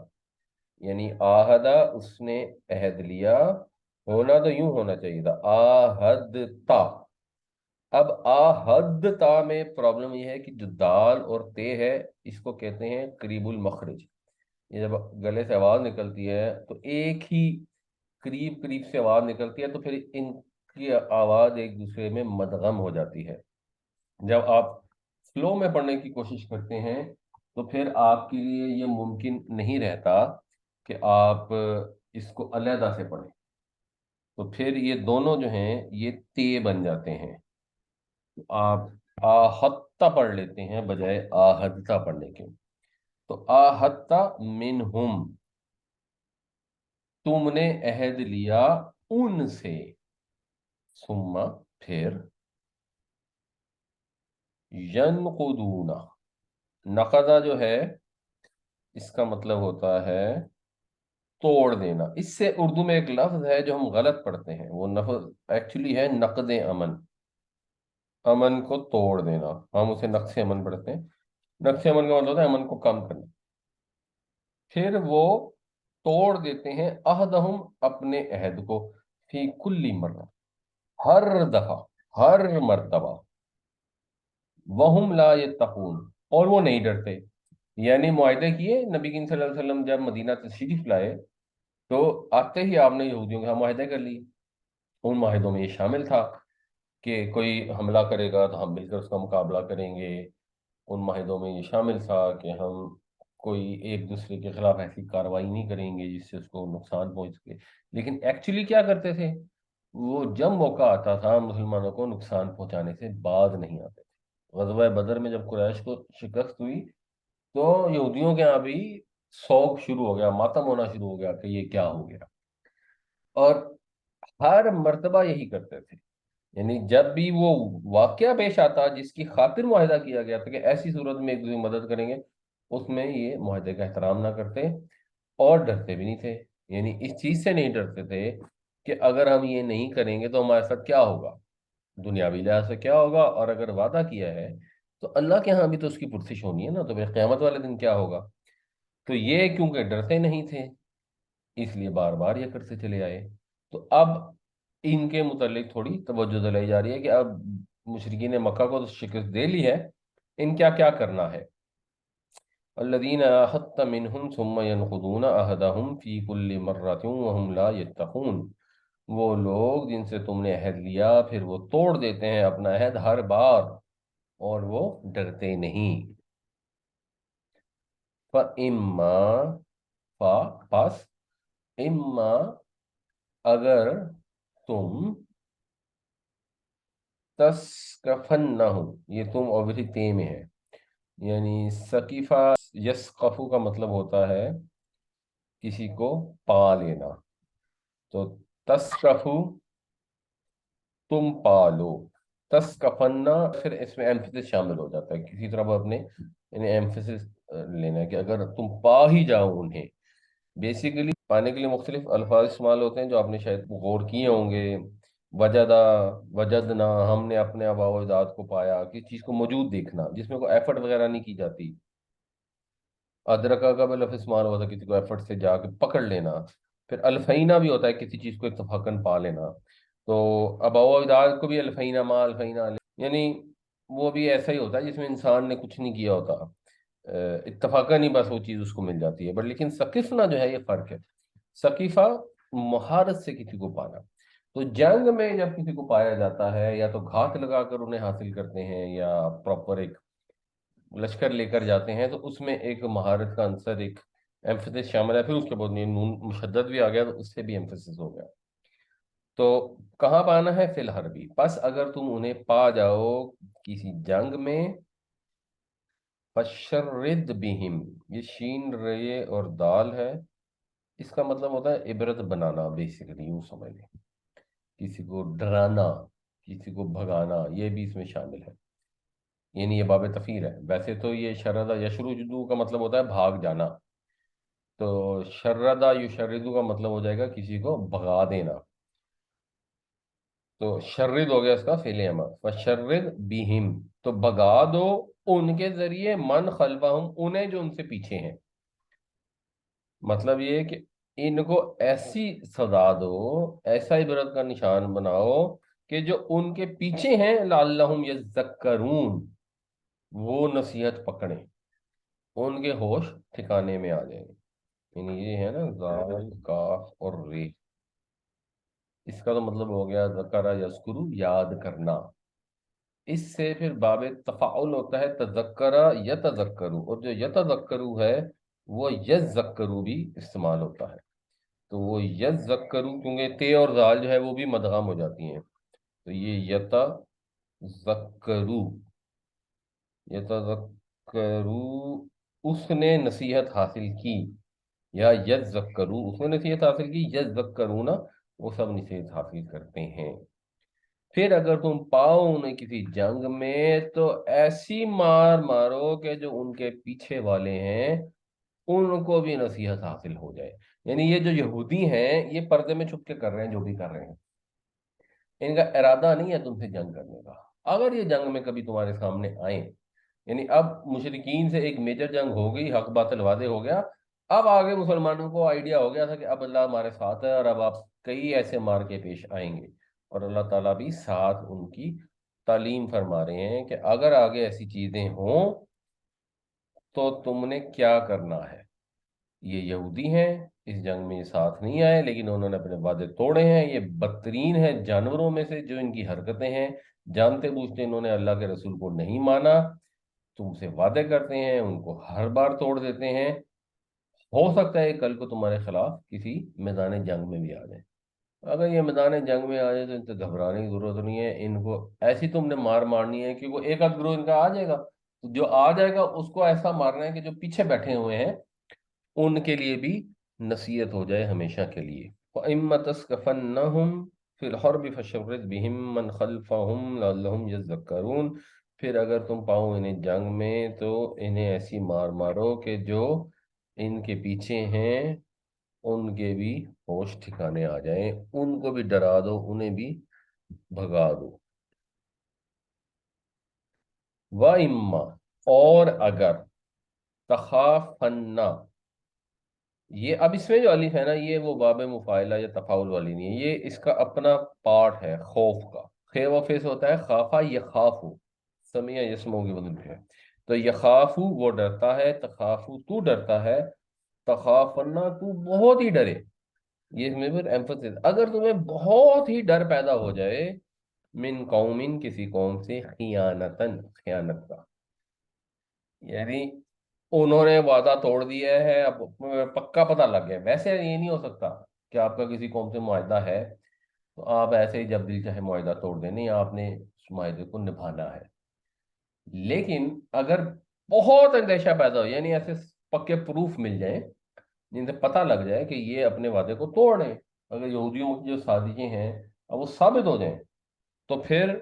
یعنی آہدہ، اس نے عہد لیا، ہونا تو یوں ہونا چاہیے تھا آہدتا. اب آہدتا میں پرابلم یہ ہے کہ جو دال اور تے ہے، اس کو کہتے ہیں قریب المخرج. یہ جب گلے سے آواز نکلتی ہے تو ایک ہی قریب قریب سے آواز نکلتی ہے، تو پھر ان کی آواز ایک دوسرے میں مدغم ہو جاتی ہے. جب آپ فلو میں پڑھنے کی کوشش کرتے ہیں تو پھر آپ کے لیے یہ ممکن نہیں رہتا کہ آپ اس کو علیحدہ سے پڑھیں. تو پھر یہ دونوں جو ہیں یہ تے بن جاتے ہیں. آپ آہتہ پڑھ لیتے ہیں بجائے آہدتا پڑھنے کے. تو آہدتا منہم، تم نے عہد لیا ان سے، ثم، پھر، ینقضون، نقضہ جو ہے اس کا مطلب ہوتا ہے توڑ دینا. اس سے اردو میں ایک لفظ ہے جو ہم غلط پڑھتے ہیں، وہ لفظ ایکچولی ہے نقض امن. امن کو توڑ دینا، ہم اسے نقص امن پڑھتے ہیں. نقص امن کا مطلب ہوتا ہے امن کو کم کرنا. پھر وہ توڑ دیتے ہیں عہدہم، اپنے عہد کو، فی کل مرہ، ہر دفعہ، ہر مرتبہ، وہم لا یتقون، اور وہ نہیں ڈرتے. یعنی معاہدے کیے نبی کریم صلی اللہ علیہ وسلم، جب مدینہ تشریف لائے تو آتے ہی آپ نے یہودیوں کے ہاں معاہدے کر لی. ان معاہدوں میں یہ شامل تھا کہ کوئی حملہ کرے گا تو ہم مل کر اس کا مقابلہ کریں گے. ان معاہدوں میں یہ شامل تھا کہ ہم کوئی ایک دوسرے کے خلاف ایسی کارروائی نہیں کریں گے جس سے اس کو نقصان پہنچ سکے. لیکن ایکچولی کیا کرتے تھے، وہ جب موقع آتا تھا مسلمانوں کو نقصان پہنچانے سے باز نہیں آتے تھے. غزوہ بدر میں جب قریش کو شکست ہوئی تو یہودیوں کے یہاں بھی سوگ شروع ہو گیا، ماتم ہونا شروع ہو گیا کہ یہ کیا ہو گیا. اور ہر مرتبہ یہی کرتے تھے. یعنی جب بھی وہ واقعہ پیش آتا جس کی خاطر معاہدہ کیا گیا تھا کہ ایسی صورت میں ایک دوسرے کی مدد کریں گے، اس میں یہ معاہدے کا احترام نہ کرتے اور ڈرتے بھی نہیں تھے. یعنی اس چیز سے نہیں ڈرتے تھے کہ اگر ہم یہ نہیں کریں گے تو ہمارے ساتھ کیا ہوگا، دنیاوی لحاظ سے کیا ہوگا، اور اگر وعدہ کیا ہے تو اللہ کے ہاں بھی تو اس کی پرسش ہونی ہے نا، تو پھر قیامت والے دن کیا ہوگا۔ تو یہ کیونکہ ڈرتے نہیں تھے اس لیے بار بار یہ کرتے چلے آئے۔ تو اب ان کے متعلق تھوڑی توجہ دلائی جا رہی ہے کہ اب مشرکین مکہ کو تو شکست دے لی ہے، ان کیا کرنا ہے۔ الذين عاهدت منهم ثم ينقضون عهدهم في كل مرة وهم لا يتقون، وہ لوگ جن سے تم نے عہد لیا پھر وہ توڑ دیتے ہیں اپنا عہد ہر بار اور وہ ڈرتے نہیں۔ فَإِمَّا پس اما اگر تم تسکفنہم، یہ تم اوبری تے میں ہے، یعنی سقیفہ یسقفو کا مطلب ہوتا ہے کسی کو پا لینا، تو تسکفو تم پالو، تسکفنا پھر اس میں ایمفیسس شامل ہو جاتا ہے، کسی طرح وہ اپنے یعنی ایمفیسس لینا ہے کہ اگر تم پا ہی جاؤ انہیں۔ بیسیکلی پانے کے لیے مختلف الفاظ استعمال ہوتے ہیں جو آپ نے شاید غور کیے ہوں گے۔ وجدہ، وجدنا، ہم نے اپنے آباء و اجداد کو پایا، کسی چیز کو موجود دیکھنا جس میں کوئی ایفرٹ وغیرہ نہیں کی جاتی۔ ادرکا کا بھی لفظ استعمال ہوتا ہے کسی کو ایفرٹ سے جا کے پکڑ لینا۔ پھر الفینہ بھی ہوتا ہے کسی چیز کو اتفاقاً پا لینا۔ تو آباء و اجداد کو بھی الفینہ ما الفینہ یعنی وہ بھی ایسا ہی ہوتا ہے جس میں انسان نے کچھ نہیں کیا ہوتا، اتفاقاً ہی بس وہ چیز اس کو مل جاتی ہے۔ بٹ لیکن ثقیفنا جو ہے یہ فرق ہے، ثقیفہ مہارت سے کسی کو پانا۔ تو جنگ میں جب کسی کو پایا جاتا ہے یا تو گھات لگا کر انہیں حاصل کرتے ہیں یا پراپر ایک لشکر لے کر جاتے ہیں، تو اس میں ایک مہارت کا عنصر، ایک ایمفیسس شامل ہے۔ پھر اس کے بعد یہ نون مشدد بھی آ گیا تو اس سے بھی ایمفیسس ہو گیا۔ تو کہاں پانا ہے؟ فی الحربی، پس اگر تم انہیں پا جاؤ کسی جنگ میں، فشرد بہم، یہ شین رے اور دال ہے، اس کا مطلب ہوتا ہے عبرت بنانا، بیسیکلی یوں سمجھ لیں، کسی کو ڈرانا، کسی کو بھگانا، یہ بھی اس میں شامل ہے، یعنی یہ باب تفیر ہے۔ ویسے تو یہ شردہ یشرجدو کا مطلب ہوتا ہے بھاگ جانا، تو شردہ یشردو کا مطلب ہو جائے گا کسی کو بھگا دینا، تو شرد ہو گیا اس کا فعل امر، فشرد بہم، تو بھگا دو ان کے ذریعے، من خلفہم، انہیں جو ان سے پیچھے ہیں۔ مطلب یہ ہے کہ ان کو ایسی سزا دو، ایسا عبرت کا نشان بناؤ کہ جو ان کے پیچھے ہیں لعلہم یذکرون، وہ نصیحت پکڑیں، ان کے ہوش ٹھکانے میں آ جائیں۔ یعنی یہ ہے نا زال کاف اور ری، اس کا تو مطلب ہو گیا ذکر یذکرو، یاد کرنا۔ اس سے پھر باب تفاعل ہوتا ہے تذکرہ یتذکرو، اور جو یتذکرو ہے وہ یذکرو بھی استعمال ہوتا ہے۔ تو وہ یذکرو کیونکہ تے اور زال جو ہے وہ بھی مدغام ہو جاتی ہیں، تو یہ یتذکرو، یتذکرو اس نے نصیحت حاصل کی، یا یذکرو اس نے نصیحت حاصل کی، یذکرونا وہ سب نصیحت حاصل کرتے ہیں۔ پھر اگر تم پاؤ انہیں کسی جنگ میں تو ایسی مار مارو کہ جو ان کے پیچھے والے ہیں ان کو بھی نصیحت حاصل ہو جائے۔ یعنی یہ جو یہودی ہیں یہ پردے میں چھپ کے کر رہے ہیں جو بھی کر رہے ہیں، ان کا ارادہ نہیں ہے تم سے جنگ کرنے کا۔ اگر یہ جنگ میں کبھی تمہارے سامنے آئیں، یعنی اب مشرکین سے ایک میجر جنگ ہو گئی، حق باطل واضح ہو گیا، اب آگے مسلمانوں کو آئیڈیا ہو گیا تھا کہ اب اللہ ہمارے ساتھ ہے، اور اب آپ کئی ایسے مار کے پیش آئیں گے، اور اللہ تعالیٰ بھی ساتھ ان کی تعلیم فرما رہے ہیں کہ اگر آگے ایسی چیزیں ہوں تو تم نے کیا کرنا ہے۔ یہ یہودی ہیں، اس جنگ میں یہ ساتھ نہیں آئے لیکن انہوں نے اپنے وعدے توڑے ہیں، یہ بدترین ہیں جانوروں میں سے جو ان کی حرکتیں ہیں، جانتے بوجھتے انہوں نے اللہ کے رسول کو نہیں مانا، تم سے وعدے کرتے ہیں ان کو ہر بار توڑ دیتے ہیں، ہو سکتا ہے کل کو تمہارے خلاف کسی میدان جنگ میں بھی آ جائے۔ اگر یہ میدان جنگ میں آ جائے تو ان سے گھبرانے کی ضرورت نہیں ہے، ان کو ایسی تم نے مار مارنی ہے کہ وہ ایک آدھ گروہ ان کا آ جائے گا، جو آ جائے گا اس کو ایسا مارنا ہے کہ جو پیچھے بیٹھے ہوئے ہیں ان کے لیے بھی نصیحت ہو جائے ہمیشہ کے لیے۔ وَإِمَّا تَثْقَفَنَّهُمْ فِي الْحَرْبِ فَشَرِّدْ بِهِمْ مَنْ خَلْفَهُمْ لَعَلَّهُمْ يَذَّكَّرُونَ، پھر اگر تم پاؤ انہیں جنگ میں تو انہیں ایسی مار مارو کہ جو ان کے پیچھے ہیں ان کے بھی ہوش ٹھکانے آ جائیں، ان کو بھی ڈرا دو، انہیں بھی بھگا دو۔ وَإِمَّا، اور اگر، تخافن، یہ اب اس میں جو الف ہے نا، یہ وہ باب مفاعلہ یا تفاعل والی نہیں ہے، یہ اس کا اپنا پارٹ ہے خوف کا۔ خے و فیس ہوتا ہے خافا یخافو، سمیع یسمو کی بدل پہ ہے۔ تو یخافو وہ ڈرتا ہے، تخافو تو ڈرتا ہے، تخافنا تو بہت ہی ڈرے۔ یہ اس میں پھر ایمفسس، اگر تمہیں بہت ہی ڈر پیدا ہو جائے، من قومن کسی قوم سے، خیانتن خیانت کا، یعنی انہوں نے وعدہ توڑ دیا ہے، اب پکا پتہ لگ گیا، ویسے یہ نہیں ہو سکتا کہ آپ کا کسی قوم سے معاہدہ ہے تو آپ ایسے ہی جب دل چاہے معاہدہ توڑ دیں، نہیں، آپ نے اس معاہدے کو نبھانا ہے۔ لیکن اگر بہت اندیشہ پیدا ہو، یعنی ایسے پکے پروف مل جائیں جن سے پتہ لگ جائے کہ یہ اپنے وعدے کو توڑ رہے ہیں، اگر یہودیوں کی جو سازشیں ہیں اب وہ ثابت ہو جائیں، تو پھر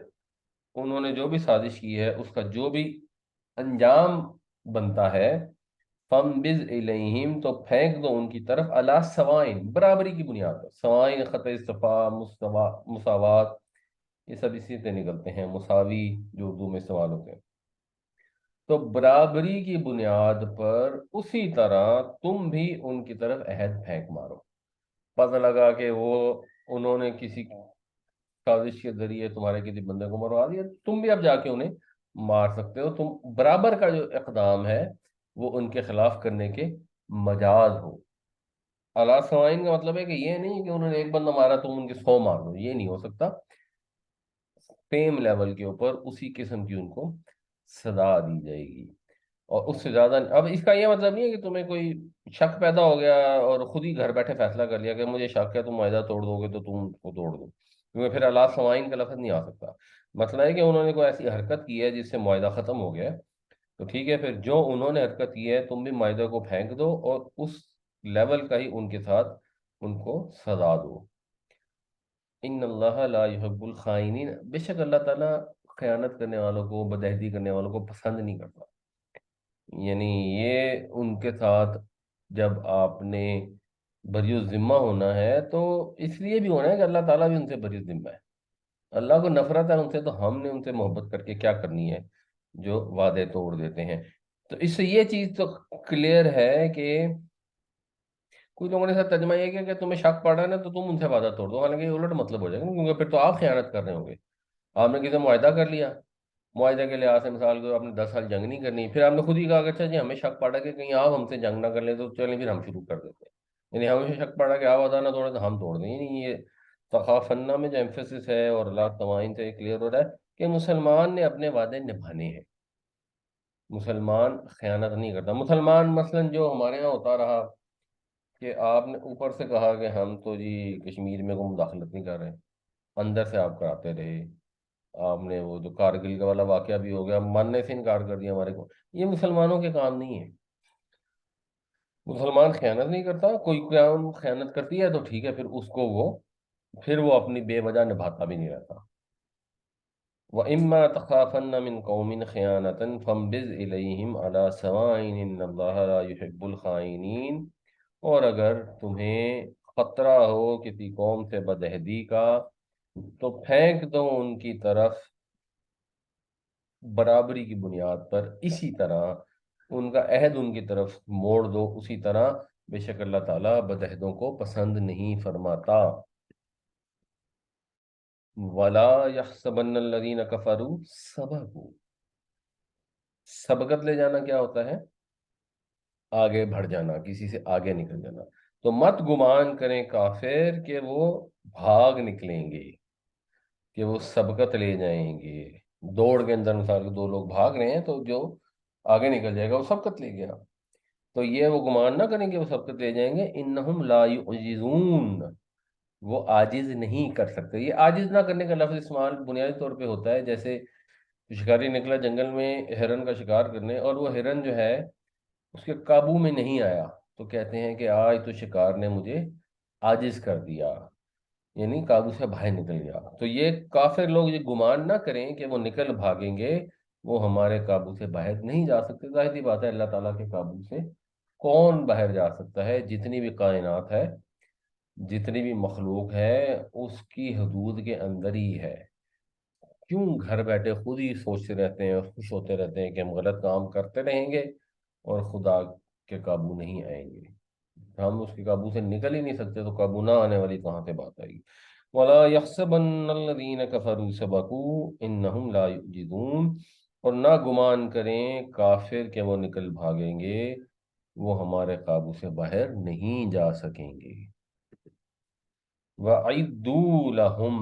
انہوں نے جو بھی سازش کی ہے اس کا جو بھی انجام بنتا ہے، فم بز الیہم، تو پھینک دو ان کی طرف، اللہ سوائن، برابری کی بنیاد پر، سوائن خط صفا، مساوات، یہ سب اسی سے نکلتے ہیں، مساوی جو اردو میں استعمال ہوتے ہیں، تو برابری کی بنیاد پر اسی طرح تم بھی ان کی طرف عہد پھینک مارو۔ پتہ لگا کہ وہ انہوں نے کسی سازش کے ذریعے تمہارے کسی بندے کو مروا دیا، تم بھی اب جا کے انہیں مار سکتے ہو، تم برابر کا جو اقدام ہے وہ ان کے خلاف کرنے کے مجاز ہو۔ اللہ سوائن کا مطلب ہے کہ یہ نہیں کہ انہوں نے ایک بندہ مارا تم ان کے 100 مار دو، یہ نہیں ہو سکتا، سیم لیول کے اوپر اسی قسم کی ان کو سزا دی جائے گی، اور اس سے زیادہ اب اس کا یہ مطلب نہیں ہے کہ تمہیں کوئی شک پیدا ہو گیا اور خود ہی گھر بیٹھے فیصلہ کر لیا کہ مجھے شک ہے تم معاہدہ توڑ دو گے تو تم کو توڑ دو، کیونکہ پھر اللہ سوائن کا لفظ نہیں آ سکتا۔ مسئلہ ہے کہ انہوں نے کوئی ایسی حرکت کی ہے جس سے معاہدہ ختم ہو گیا ہے، تو ٹھیک ہے، پھر جو انہوں نے حرکت کی ہے تم بھی معاہدے کو پھینک دو اور اس لیول کا ہی ان کے ساتھ ان کو سزا دو۔ ان اللہ لا يحب الخائنین، بے شک اللہ تعالیٰ خیانت کرنے والوں کو، بدہدی کرنے والوں کو پسند نہیں کرتا۔ یعنی یہ ان کے ساتھ جب آپ نے بری الذمہ ہونا ہے تو اس لیے بھی ہونا ہے کہ اللہ تعالیٰ بھی ان سے بری الذمہ ہے، اللہ کو نفرت ہے ان سے، تو ہم نے ان سے محبت کر کے کیا کرنی ہے جو وعدے توڑ دیتے ہیں۔ تو اس سے یہ چیز تو کلیئر ہے کہ کچھ لوگوں نے ساتھ ترجمہ یہ کیا کہ تمہیں شک پڑ رہا ہے نا تو تم ان سے وعدہ توڑ دو، حالانکہ یہ الٹ مطلب ہو جائے گا، کیونکہ پھر تو آپ خیانت کر رہے ہوں گے۔ آپ نے کسی سے معاہدہ کر لیا، معاہدے کے لحاظ سے مثال کو آپ نے 10 سال جنگ نہیں کرنی، پھر آپ نے خود ہی کہا کہ اچھا جی ہمیں شک پڑا کہ کہیں آپ ہم سے جنگ نہ کر لیں تو چلیں پھر ہم شروع کر دیتے ہیں، یعنی ہمیں شک پڑا کہ آپ وعدہ نہ توڑیں تو ہم توڑ دیں، یعنی یہ تخافنا میں جو ایمفیسس ہے اور اللہ تمائن سے کلیئر ہو رہا ہے کہ مسلمان نے اپنے وعدے نبھانے ہیں، مسلمان خیانت نہیں کرتا۔ مسلمان مثلا جو ہمارے یہاں ہوتا رہا کہ آپ نے اوپر سے کہا کہ ہم تو جی کشمیر میں کوئی مداخلت نہیں کر رہے، اندر سے آپ کراتے رہے، آپ نے وہ جو کارگل کا والا واقعہ بھی ہو گیا، ماننے سے انکار کر دیا ہمارے کو، یہ مسلمانوں کے کام نہیں ہے۔ مسلمان خیانت نہیں کرتا، کوئی قوم خیانت کرتی ہے تو ٹھیک ہے، پھر اس کو وہ پھر وہ اپنی بے وجہ نبھاتا بھی نہیں رہتا۔ وَإِمَّا تَخَافَنَّ مِن قَوْمٍ خِيَانَةً فَانبِذْ إِلَيْهِمْ عَلَىٰ سَوَاءٍ إِنَّ اللَّهَ لَا يُحِبُّ الْخَائِنِينَ، اور اگر تمہیں خطرہ ہو کسی قوم سے بدہدی کا تو پھینک دو ان کی طرف برابری کی بنیاد پر، اسی طرح ان کا عہد ان کی طرف موڑ دو اسی طرح، بے شک اللہ تعالیٰ بدہدوں کو پسند نہیں فرماتا۔ وَلَا يَحْسَبَنَّ الَّذِينَ كَفَرُوا سَبَقُوا، سبقت لے جانا کیا ہوتا ہے؟ آگے بڑھ جانا، کسی سے آگے نکل جانا، تو مت گمان کریں کافر کہ وہ بھاگ نکلیں گے، کہ وہ سبقت لے جائیں گے، دوڑ کے اندر مثال کے دو لوگ بھاگ رہے ہیں تو جو آگے نکل جائے گا وہ سبقت لے گیا، تو یہ وہ گمان نہ کریں کہ وہ سبقت لے جائیں گے، انہم لا یعجزون، وہ عاجز نہیں کر سکتے۔ یہ عاجز نہ کرنے کا لفظ استعمال بنیادی طور پہ ہوتا ہے جیسے شکاری نکلا جنگل میں ہرن کا شکار کرنے اور وہ ہرن جو ہے اس کے قابو میں نہیں آیا، تو کہتے ہیں کہ آج تو شکار نے مجھے عاجز کر دیا، یعنی قابو سے باہر نکل گیا۔ تو یہ کافر لوگ یہ گمان نہ کریں کہ وہ نکل بھاگیں گے، وہ ہمارے قابو سے باہر نہیں جا سکتے۔ ظاہر سی بات ہے اللہ تعالیٰ کے قابو سے کون باہر جا سکتا ہے؟ جتنی بھی کائنات ہے جتنی بھی مخلوق ہے اس کی حدود کے اندر ہی ہے. کیوں گھر بیٹھے خود ہی سوچتے رہتے ہیں اور خوش ہوتے رہتے ہیں کہ ہم غلط کام کرتے رہیں گے اور خدا کے قابو نہیں آئیں گے. ہم اس کے قابو سے نکل ہی نہیں سکتے تو قابو نہ آنے والی کہاں سے بات آئے گی. وَلَا يَحْسَبَنَّ الَّذِينَ كَفَرُوا سَبَقُوا إِنَّهُمْ لَا يُعْجِزُونَ. اور نہ گمان کریں کافر کہ وہ نکل بھاگیں گے، وہ ہمارے قابو سے باہر نہیں جا سکیں گے. وَأَعِدُّوا لَهُمْ.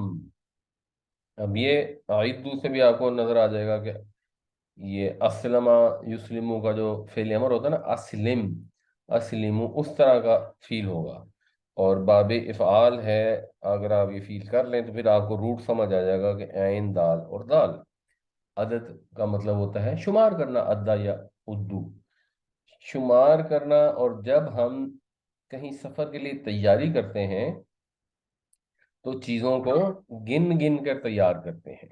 اب یہ اعدو سے بھی آپ کو نظر آ جائے گا کہ یہ اسلم یسلمو کا جو فعل امر ہوتا ہے نا، اسلم اسلمو، اس طرح کا فیل ہوگا. اور باب افعال ہے، اگر آپ یہ فیل کر لیں تو پھر آپ کو روٹ سمجھ آ جائے گا کہ عین دال اور دال. عدد کا مطلب ہوتا ہے شمار کرنا، ادا یا ادو، شمار کرنا. اور جب ہم کہیں سفر کے لیے تیاری کرتے ہیں تو چیزوں کو گن گن کر تیار کرتے ہیں.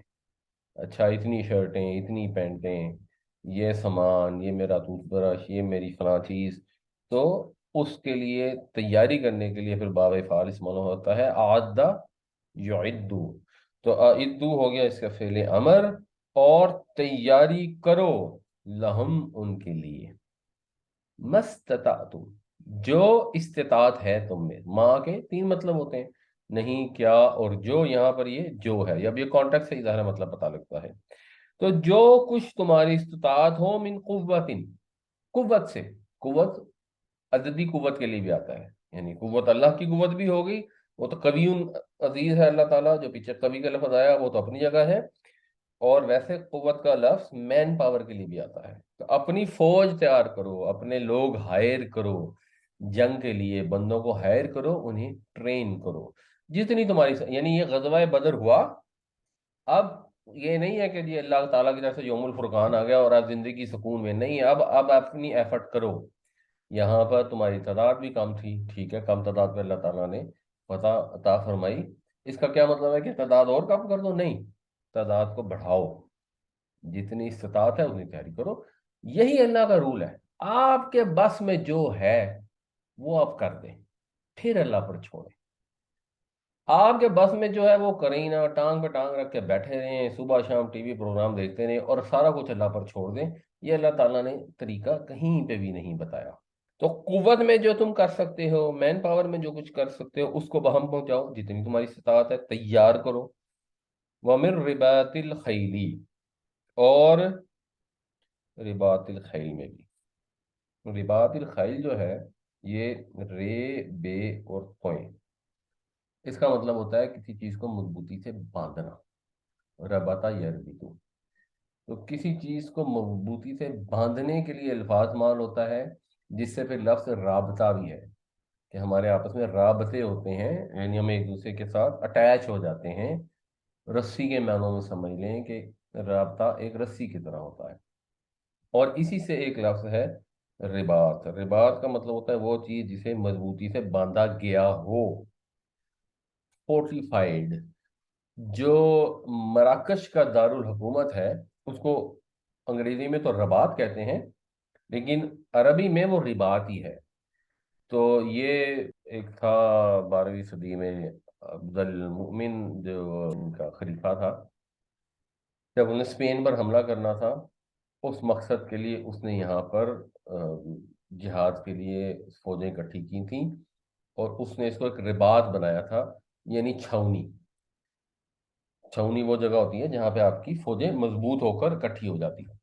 اچھا اتنی شرٹیں، اتنی پینٹیں، یہ سامان، یہ میرا ٹوتھ برش، یہ میری فلاں چیز. تو اس کے لیے تیاری کرنے کے لیے پھر باب فعال استعمال ہوتا ہے اعدہ یعدو. تو اعدو ہو گیا اس کا فعل امر، اور تیاری کرو لہم ان کے لیے، مستطعتم جو استطاعت ہے تم میں. ماں کے تین مطلب ہوتے ہیں، نہیں، کیا اور جو. یہاں پر یہ جو ہے، اب یہ کانٹیکٹ سے ظاہر مطلب پتہ لگتا ہے. تو جو کچھ تمہاری استطاعت ہو، من قوت، قوت سے. قوت عددی قوت کے لیے بھی آتا ہے، یعنی قوت اللہ کی قوت بھی ہوگی. وہ تو قوی عزیز ہے اللہ تعالیٰ، جو پیچھے قوی کا لفظ آیا وہ تو اپنی جگہ ہے. اور ویسے قوت کا لفظ مین پاور کے لیے بھی آتا ہے. تو اپنی فوج تیار کرو، اپنے لوگ ہائر کرو، جنگ کے لیے بندوں کو ہائر کرو، انہیں ٹرین کرو جتنی تمہاری یعنی یہ غزوہ بدر ہوا. اب یہ نہیں ہے کہ جی اللہ تعالیٰ کی طرف سے یوم الفرقان آ گیا اور آپ زندگی سکون میں نہیں. اب اپنی ایفرٹ کرو. یہاں پر تمہاری تعداد بھی کم تھی، ٹھیک ہے، کم تعداد پہ اللہ تعالیٰ نے فتح عطا فرمائی. اس کا کیا مطلب ہے کہ تعداد اور کم کر دو؟ نہیں، تعداد کو بڑھاؤ، جتنی استطاعت ہے اتنی تیاری کرو. یہی اللہ کا رول ہے. آپ کے بس میں جو ہے وہ آپ کر دیں، پھر اللہ پر چھوڑیں. آپ کے بس میں جو ہے وہ کریں ہی نہ، ٹانگ پہ ٹانگ رکھ کے بیٹھے رہیں، صبح شام ٹی وی پروگرام دیکھتے رہیں اور سارا کچھ اللہ پر چھوڑ دیں. یہ اللہ تعالیٰ نے طریقہ کہیں پہ بھی نہیں بتایا. تو قوت میں جو تم کر سکتے ہو، مین پاور میں جو کچھ کر سکتے ہو، اس کو بہم پہنچاؤ جتنی تمہاری استطاعت ہے، تیار کرو. وَمِن رِبَاطِ الْخَيْلِ. اور رباط الخیل میں بھی، رباط الخیل جو ہے یہ رے بے اور قویں، اس کا مطلب ہوتا ہے کسی چیز کو مضبوطی سے باندھنا. رباطہ یربطو. تو کسی چیز کو مضبوطی سے باندھنے کے لیے الفاظ مال ہوتا ہے، جس سے پھر لفظ رابطہ بھی ہے کہ ہمارے آپس میں رابطے ہوتے ہیں، یعنی ہم ایک دوسرے کے ساتھ اٹیچ ہو جاتے ہیں. رسی کے معنوں میں سمجھ لیں کہ رابطہ ایک رسی کی طرح ہوتا ہے. اور اسی سے ایک لفظ ہے رباط. رباط کا مطلب ہوتا ہے وہ چیز جسے مضبوطی سے باندھا گیا ہو. فورٹیفائیڈ. جو مراکش کا دارالحکومت ہے اس کو انگریزی میں تو رباط کہتے ہیں، لیکن عربی میں وہ رباط ہی ہے. تو یہ ایک تھا 12ویں صدی میں، عبد المؤمن جو ان کا خلیفہ تھا، جب انہیں اسپین پر حملہ کرنا تھا، اس مقصد کے لیے اس نے یہاں پر جہاد کے لیے فوجیں اکٹھی کی تھیں، اور اس نے اس کو ایک رباط بنایا تھا، یعنی چھاؤنی. چھاؤنی وہ جگہ ہوتی ہے جہاں پہ آپ کی فوجیں مضبوط ہو کر اکٹھی ہو جاتی ہیں،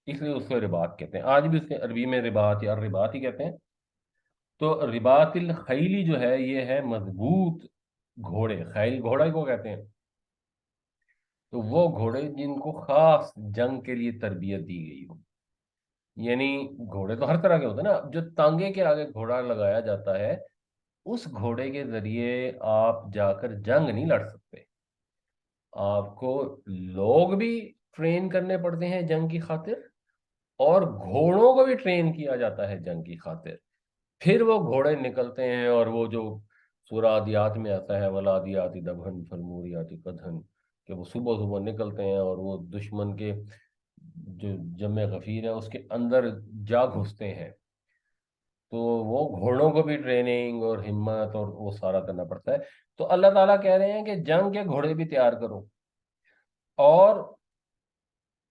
اس لیے اس کو رباط کہتے ہیں. آج بھی اس کے عربی میں رباط یا رباط ہی کہتے ہیں. تو رباط الخیلی جو ہے یہ ہے مضبوط گھوڑے. خیل گھوڑا کو کہتے ہیں. تو وہ گھوڑے جن کو خاص جنگ کے لیے تربیت دی گئی ہو. یعنی گھوڑے تو ہر طرح کے ہوتے ہیں نا، جو تانگے کے آگے گھوڑا لگایا جاتا ہے اس گھوڑے کے ذریعے آپ جا کر جنگ نہیں لڑ سکتے. آپ کو لوگ بھی ٹرین کرنے پڑتے ہیں جنگ کی خاطر، اور گھوڑوں کو بھی ٹرین کیا جاتا ہے جنگ کی خاطر. پھر وہ گھوڑے نکلتے ہیں، اور وہ جو سورہ عادیات میں آتا ہے ولادیاتی دبہن فالموریاتی قدحن، کہ وہ صبح صبح نکلتے ہیں اور وہ دشمن کے جو جمع غفیر ہے اس کے اندر جا گھستے ہیں. تو وہ گھوڑوں کو بھی ٹریننگ اور ہمت اور وہ سارا کرنا پڑتا ہے. تو اللہ تعالیٰ کہہ رہے ہیں کہ جنگ کے گھوڑے بھی تیار کرو اور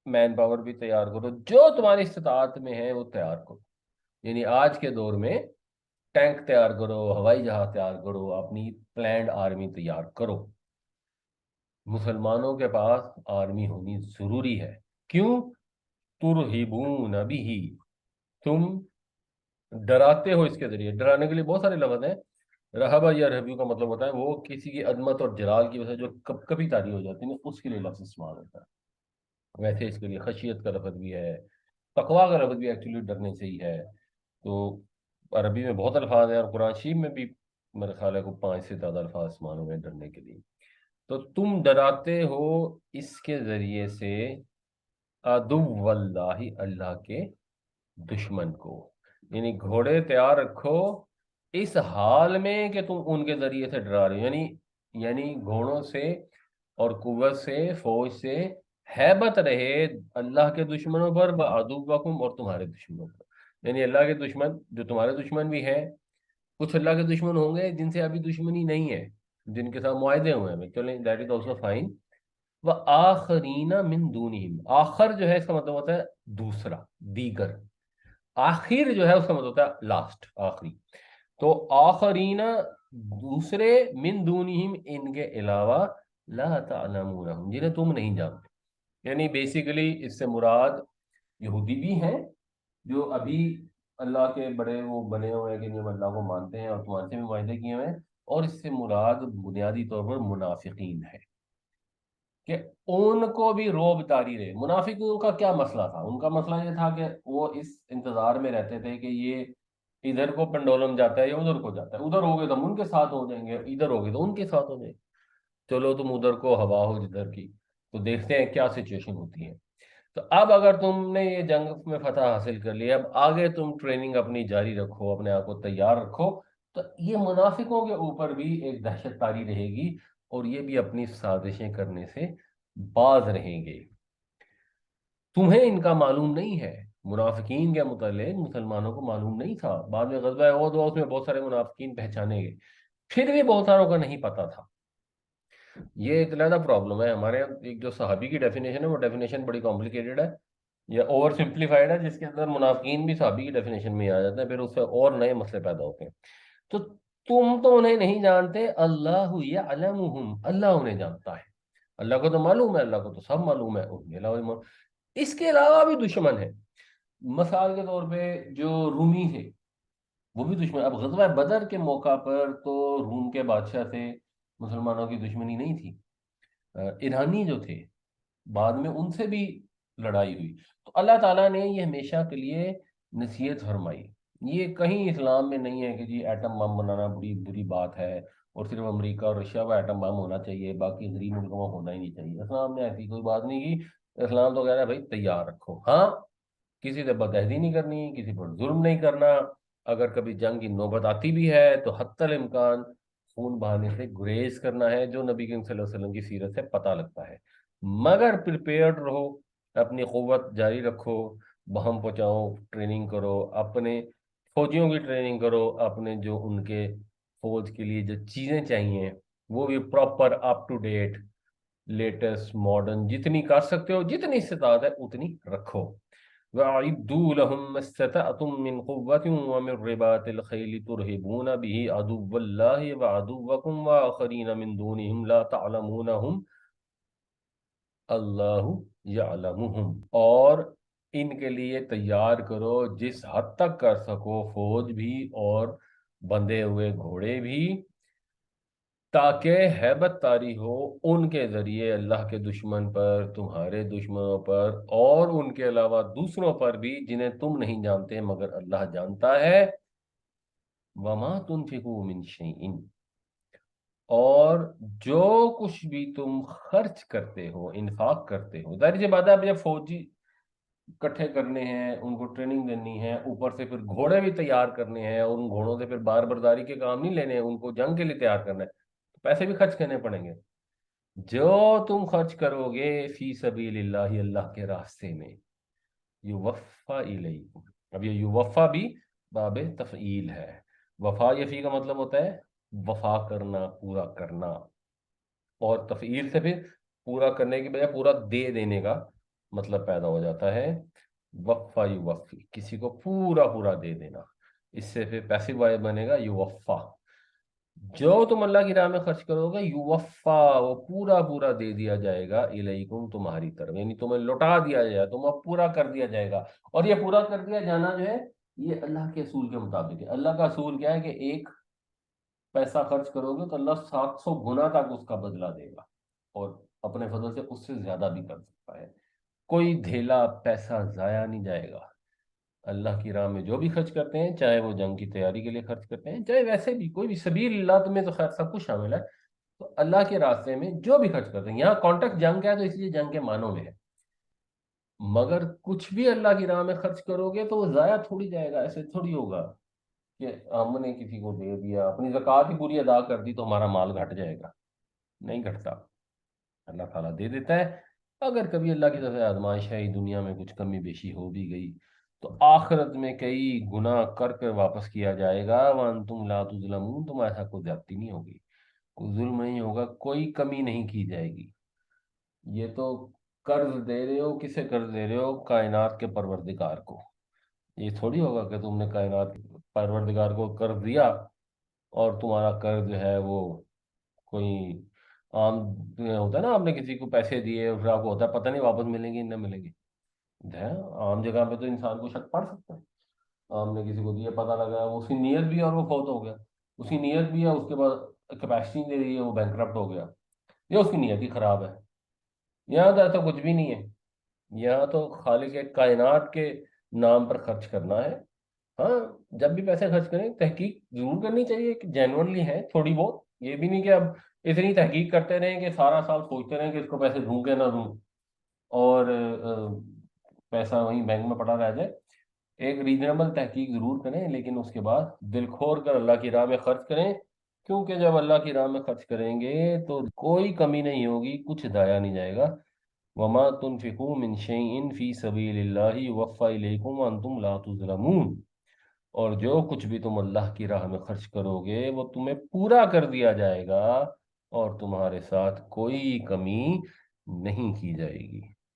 مین پاور بھی تیار کرو، جو تمہاری استطاعت میں ہے وہ تیار کرو. یعنی آج کے دور میں ٹینک تیار کرو، ہوائی جہاز تیار کرو، اپنی پلانڈ آرمی تیار کرو. مسلمانوں کے پاس آرمی ہونی ضروری ہے. کیوں؟ ترہبون بھی، تم ڈراتے ہو اس کے ذریعے. ڈرانے کے لیے بہت سارے لفظ ہیں. رہبہ یا رہبیو کا مطلب ہوتا ہے وہ کسی کی عظمت اور جلال کی وجہ سے جو کبھی تاری ہو جاتی ہے اس کے لیے لفظ استعمال ہوتا ہے. ویسے اس کے لیے خشیت کا لفظ بھی ہے، تقوا کا لفظ بھی ایکچولی ڈرنے سے ہی ہے. تو عربی میں بہت الفاظ ہیں اور قرآن شریف میں بھی میرے خیال ہے کو 5 سے زیادہ الفاظ استعمال ہوئے ہیں ڈرنے کے لیے. تو تم ڈراتے ہو اس کے ذریعے سے عدو اللہ، اللہ کے دشمن کو. یعنی گھوڑے تیار رکھو اس حال میں کہ تم ان کے ذریعے سے ڈرا رہے ہو. یعنی گھوڑوں سے اور قوت سے، فوج سے ہیبت رہے اللہ کے دشمنوں پر، وعدوکم، اور تمہارے دشمنوں پر. یعنی اللہ کے دشمن جو تمہارے دشمن بھی ہیں، کچھ اللہ کے دشمن ہوں گے جن سے ابھی دشمنی نہیں ہے، جن کے ساتھ معاہدے ہوئے ہیں، چلیں دیٹ از آلسو فائن. وآخرین من دونہم، آخر جو ہے اس کا مطلب ہوتا ہے دوسرا، دیگر. آخر جو ہے اس کا مطلب ہوتا ہے لاسٹ، آخری. تو آخرین دوسرے، من دونہم ان کے علاوہ، لا تعلمونہم جنہیں تم نہیں جانتے. یعنی بیسیکلی اس سے مراد یہودی بھی ہیں جو ابھی اللہ کے بڑے وہ بنے ہوئے ہیں کہ جو اللہ کو مانتے ہیں اور تمہارے سے بھی معاہدے کیے ہوئے ہیں. اور اس سے مراد بنیادی طور پر منافقین ہے کہ ان کو بھی روب طاری رہے. منافقوں کا کیا مسئلہ تھا؟ ان کا مسئلہ یہ تھا کہ وہ اس انتظار میں رہتے تھے کہ یہ ادھر کو پنڈولم جاتا ہے یا ادھر کو جاتا ہے، ادھر ہو گئے تو ہم ان کے ساتھ ہو جائیں گے، ادھر ہو گئے تو ان کے ساتھ ہو جائیں گے. چلو تم ادھر کو ہوا ہو جدھر کی، تو دیکھتے ہیں کیا سچویشن ہوتی ہے. تو اب اگر تم نے یہ جنگ میں فتح حاصل کر لی، اب آگے تم ٹریننگ اپنی جاری رکھو، اپنے آپ کو تیار رکھو، تو یہ منافقوں کے اوپر بھی ایک دہشت طاری رہے گی اور یہ بھی اپنی سازشیں کرنے سے باز رہیں گے. تمہیں ان کا معلوم نہیں ہے. منافقین کے متعلق مسلمانوں کو معلوم نہیں تھا. بعد میں غزوہ احد ہوا، اس میں بہت سارے منافقین پہچانے گئے، پھر بھی بہت ساروں کا نہیں پتا تھا. یہ ایک علیحدہ پرابلم ہے ہمارے یہاں. ایک جو صحابی کی ڈیفینیشن ہے وہ ڈیفینیشن بڑی کمپلیکیٹڈ ہے یا اوور سمپلیفائڈ ہے، جس کے اندر منافقین بھی صحابی کی ڈیفینیشن میں آ جاتے ہیں، پھر اس سے اور نئے مسئلے پیدا ہوتے ہیں. تو تم تو انہیں نہیں جانتے، اللہ یعلمہم، اللہ انہیں جانتا ہے. اللہ کو تو معلوم ہے، اللہ کو تو سب معلوم ہے، ان کے علاوہ اس کے علاوہ بھی دشمن ہے. مثال کے طور پہ جو رومی تھے وہ بھی دشمن. اب غزوہ بدر کے موقع پر تو روم کے بادشاہ سے مسلمانوں کی دشمنی نہیں تھی. ایرانی جو تھے بعد میں ان سے بھی لڑائی ہوئی. تو اللہ تعالیٰ نے یہ ہمیشہ کے لیے نصیحت فرمائی. یہ کہیں اسلام میں نہیں ہے کہ جی ایٹم بم بنانا بڑی بری بات ہے اور صرف امریکہ اور رشیا کا ایٹم بم ہونا چاہیے، باقی غریب ملکوں میں ہونا ہی نہیں چاہیے. اسلام نے ایسی کوئی بات نہیں کی. اسلام تو کہہ رہا ہے بھائی تیار رکھو. ہاں، کسی سے بدعہدی نہیں کرنی، کسی پر ظلم نہیں کرنا. اگر کبھی جنگ کی نوبت آتی بھی ہے تو حتی الامکان خون بہانے سے گریز کرنا ہے، جو نبی کریم صلی اللہ علیہ وسلم کی سیرت سے پتہ لگتا ہے. مگر پریپیئرڈ رہو، اپنی قوت جاری رکھو، بہم پہنچاؤ، ٹریننگ کرو، اپنے فوجیوں کی ٹریننگ کرو، اپنے جو ان کے فوج کے لیے جو چیزیں چاہیے وہ بھی proper up to date, latest modern, جتنی کر سکتے ہو، جتنی استطاعت ہے اتنی رکھو. وَأَعِدُّوا لَهُم مَّا اسْتَطَعْتُم مِّن قُوَّةٍ وَمِن رِّبَاطِ الْخَيْلِ تُرْهِبُونَ بِهِ عَدُوَّ اللَّهِ وَعَدُوَّكُمْ وَآخَرِينَ مِن دُونِهِمْ لَا تَعْلَمُونَهُمْ اللہ یعلمہم. اور ان کے لیے تیار کرو جس حد تک کر سکو فوج بھی اور بندھے ہوئے گھوڑے بھی، تاکہ ہیبت طاری ہو ان کے ذریعے اللہ کے دشمن پر، تمہارے دشمنوں پر، اور ان کے علاوہ دوسروں پر بھی جنہیں تم نہیں جانتے مگر اللہ جانتا ہے. وما تنفقوا من شیء، اور جو کچھ بھی تم خرچ کرتے ہو، انفاق کرتے ہو. ظاہر سی بات ہے اب جب فوجی اکٹھے کرنے ہیں، ان کو ٹریننگ دینی ہے، اوپر سے پھر گھوڑے بھی تیار کرنے ہیں اور ان گھوڑوں سے پھر بار برداری کے کام نہیں لینے ہیں، ان کو جنگ کے لیے تیار کرنا ہے، تو پیسے بھی خرچ کرنے پڑیں گے. جو تم خرچ کرو گے فی سبیل اللہ، اللہ کے راستے میں، یوفا الیکم. اب یہ یوفا بھی باب تفعیل ہے۔ وفا یفی کا مطلب ہوتا ہے وفا کرنا، پورا کرنا، اور تفعیل سے پھر پورا کرنے کی بجائے پورا دے دینے کا مطلب پیدا ہو جاتا ہے۔ وفا یوفی، کسی کو پورا پورا دے دینا، اس سے پھر پیسو وائب بنے گا یوفا۔ جو تم اللہ کی راہ میں خرچ کرو گے یوفا، وہ پورا پورا دے دیا جائے گا، الیکم، تمہاری طرف، یعنی تمہیں لوٹا دیا جائے گا، تمہیں پورا کر دیا جائے گا۔ اور یہ پورا کر دیا جانا جو ہے یہ اللہ کے اصول کے مطابق ہے۔ اللہ کا اصول کیا ہے کہ ایک پیسہ خرچ کرو گے تو اللہ 700 گنا تک اس کا بدلہ دے گا، اور اپنے فضل سے اس سے زیادہ بھی کر سکتا ہے۔ کوئی دھیلا پیسہ ضائع نہیں جائے گا۔ اللہ کی راہ میں جو بھی خرچ کرتے ہیں، چاہے وہ جنگ کی تیاری کے لیے خرچ کرتے ہیں، چاہے ویسے بھی کوئی بھی سبیل اللہ میں تو خیر سب کچھ شامل ہے، تو اللہ کے راستے میں جو بھی خرچ کرتے ہیں، یہاں کانٹیکٹ جنگ کا ہے تو اس لیے جنگ کے معنوں میں ہے، مگر کچھ بھی اللہ کی راہ میں خرچ کرو گے تو وہ ضائع تھوڑی جائے گا، ایسے تھوڑی ہوگا کہ ہم نے کسی کو دے دیا، اپنی زکوٰۃ ہی پوری ادا کر دی تو ہمارا مال گھٹ جائے گا، نہیں گھٹتا، اللہ تعالیٰ دے دیتا ہے۔ اگر کبھی اللہ کی طرف سے آزمائش ہے دنیا میں کچھ کمی بیشی ہو بھی گئی تو آخرت میں کئی گناہ کر کر واپس کیا جائے گا، وانتم لا تظلمون، تم ایسا کوئی زیادتی نہیں ہوگی، کوئی ظلم نہیں ہوگا، کوئی کمی نہیں کی جائے گی۔ یہ تو قرض دے رہے ہو، کسے قرض دے رہے ہو؟ کائنات کے پروردگار کو۔ یہ تھوڑی ہوگا کہ تم نے کائنات کے پروردگار کو قرض دیا اور تمہارا قرض جو ہے وہ کوئی عام ہوتا ہے نا، آپ نے کسی کو پیسے دیے اور پھر آپ کو ہوتا ہے پتہ نہیں واپس ملیں گے نہ ملیں گے، ہے عام جگہ پہ تو انسان کو شک پڑ سکتا ہے۔ آپ نے کسی کو دیا، پتہ لگا وہ اس کی نیت بھی ہے اور وہ فوت ہو گیا، اس کی نیت بھی ہے، اس کے بعد کیپیسٹی نہیں دے رہی ہے، وہ بینکرپٹ ہو گیا، یا اس کی نیت ہی خراب ہے۔ یہاں تو ایسا کچھ بھی نہیں ہے، یہاں تو خالق کائنات کے نام پر خرچ کرنا ہے۔ ہاں، جب بھی پیسے خرچ کریں تحقیق ضرور کرنی چاہیے کہ جینورلی ہے تھوڑی بہت، یہ بھی نہیں کہ اب اتنی تحقیق کرتے رہیں کہ سارا سال سوچتے رہیں کہ اس کو پیسے دوں کہ نہ دوں، اور پیسہ وہیں بینک میں پڑا رہ جائے۔ ایک ریزنیبل تحقیق ضرور کریں، لیکن اس کے بعد دل کھول کر اللہ کی راہ میں خرچ کریں، کیونکہ جب اللہ کی راہ میں خرچ کریں گے تو کوئی کمی نہیں ہوگی، کچھ ضائع نہیں جائے گا۔ وما تنفقوا من شيء في سبيل الله يوفى إليكم وأنتم لا تظلمون، اور جو کچھ بھی تم اللہ کی راہ میں خرچ کرو گے وہ تمہیں پورا کر دیا جائے گا، اور تمہارے ساتھ کوئی کمی نہیں کی جائے گی۔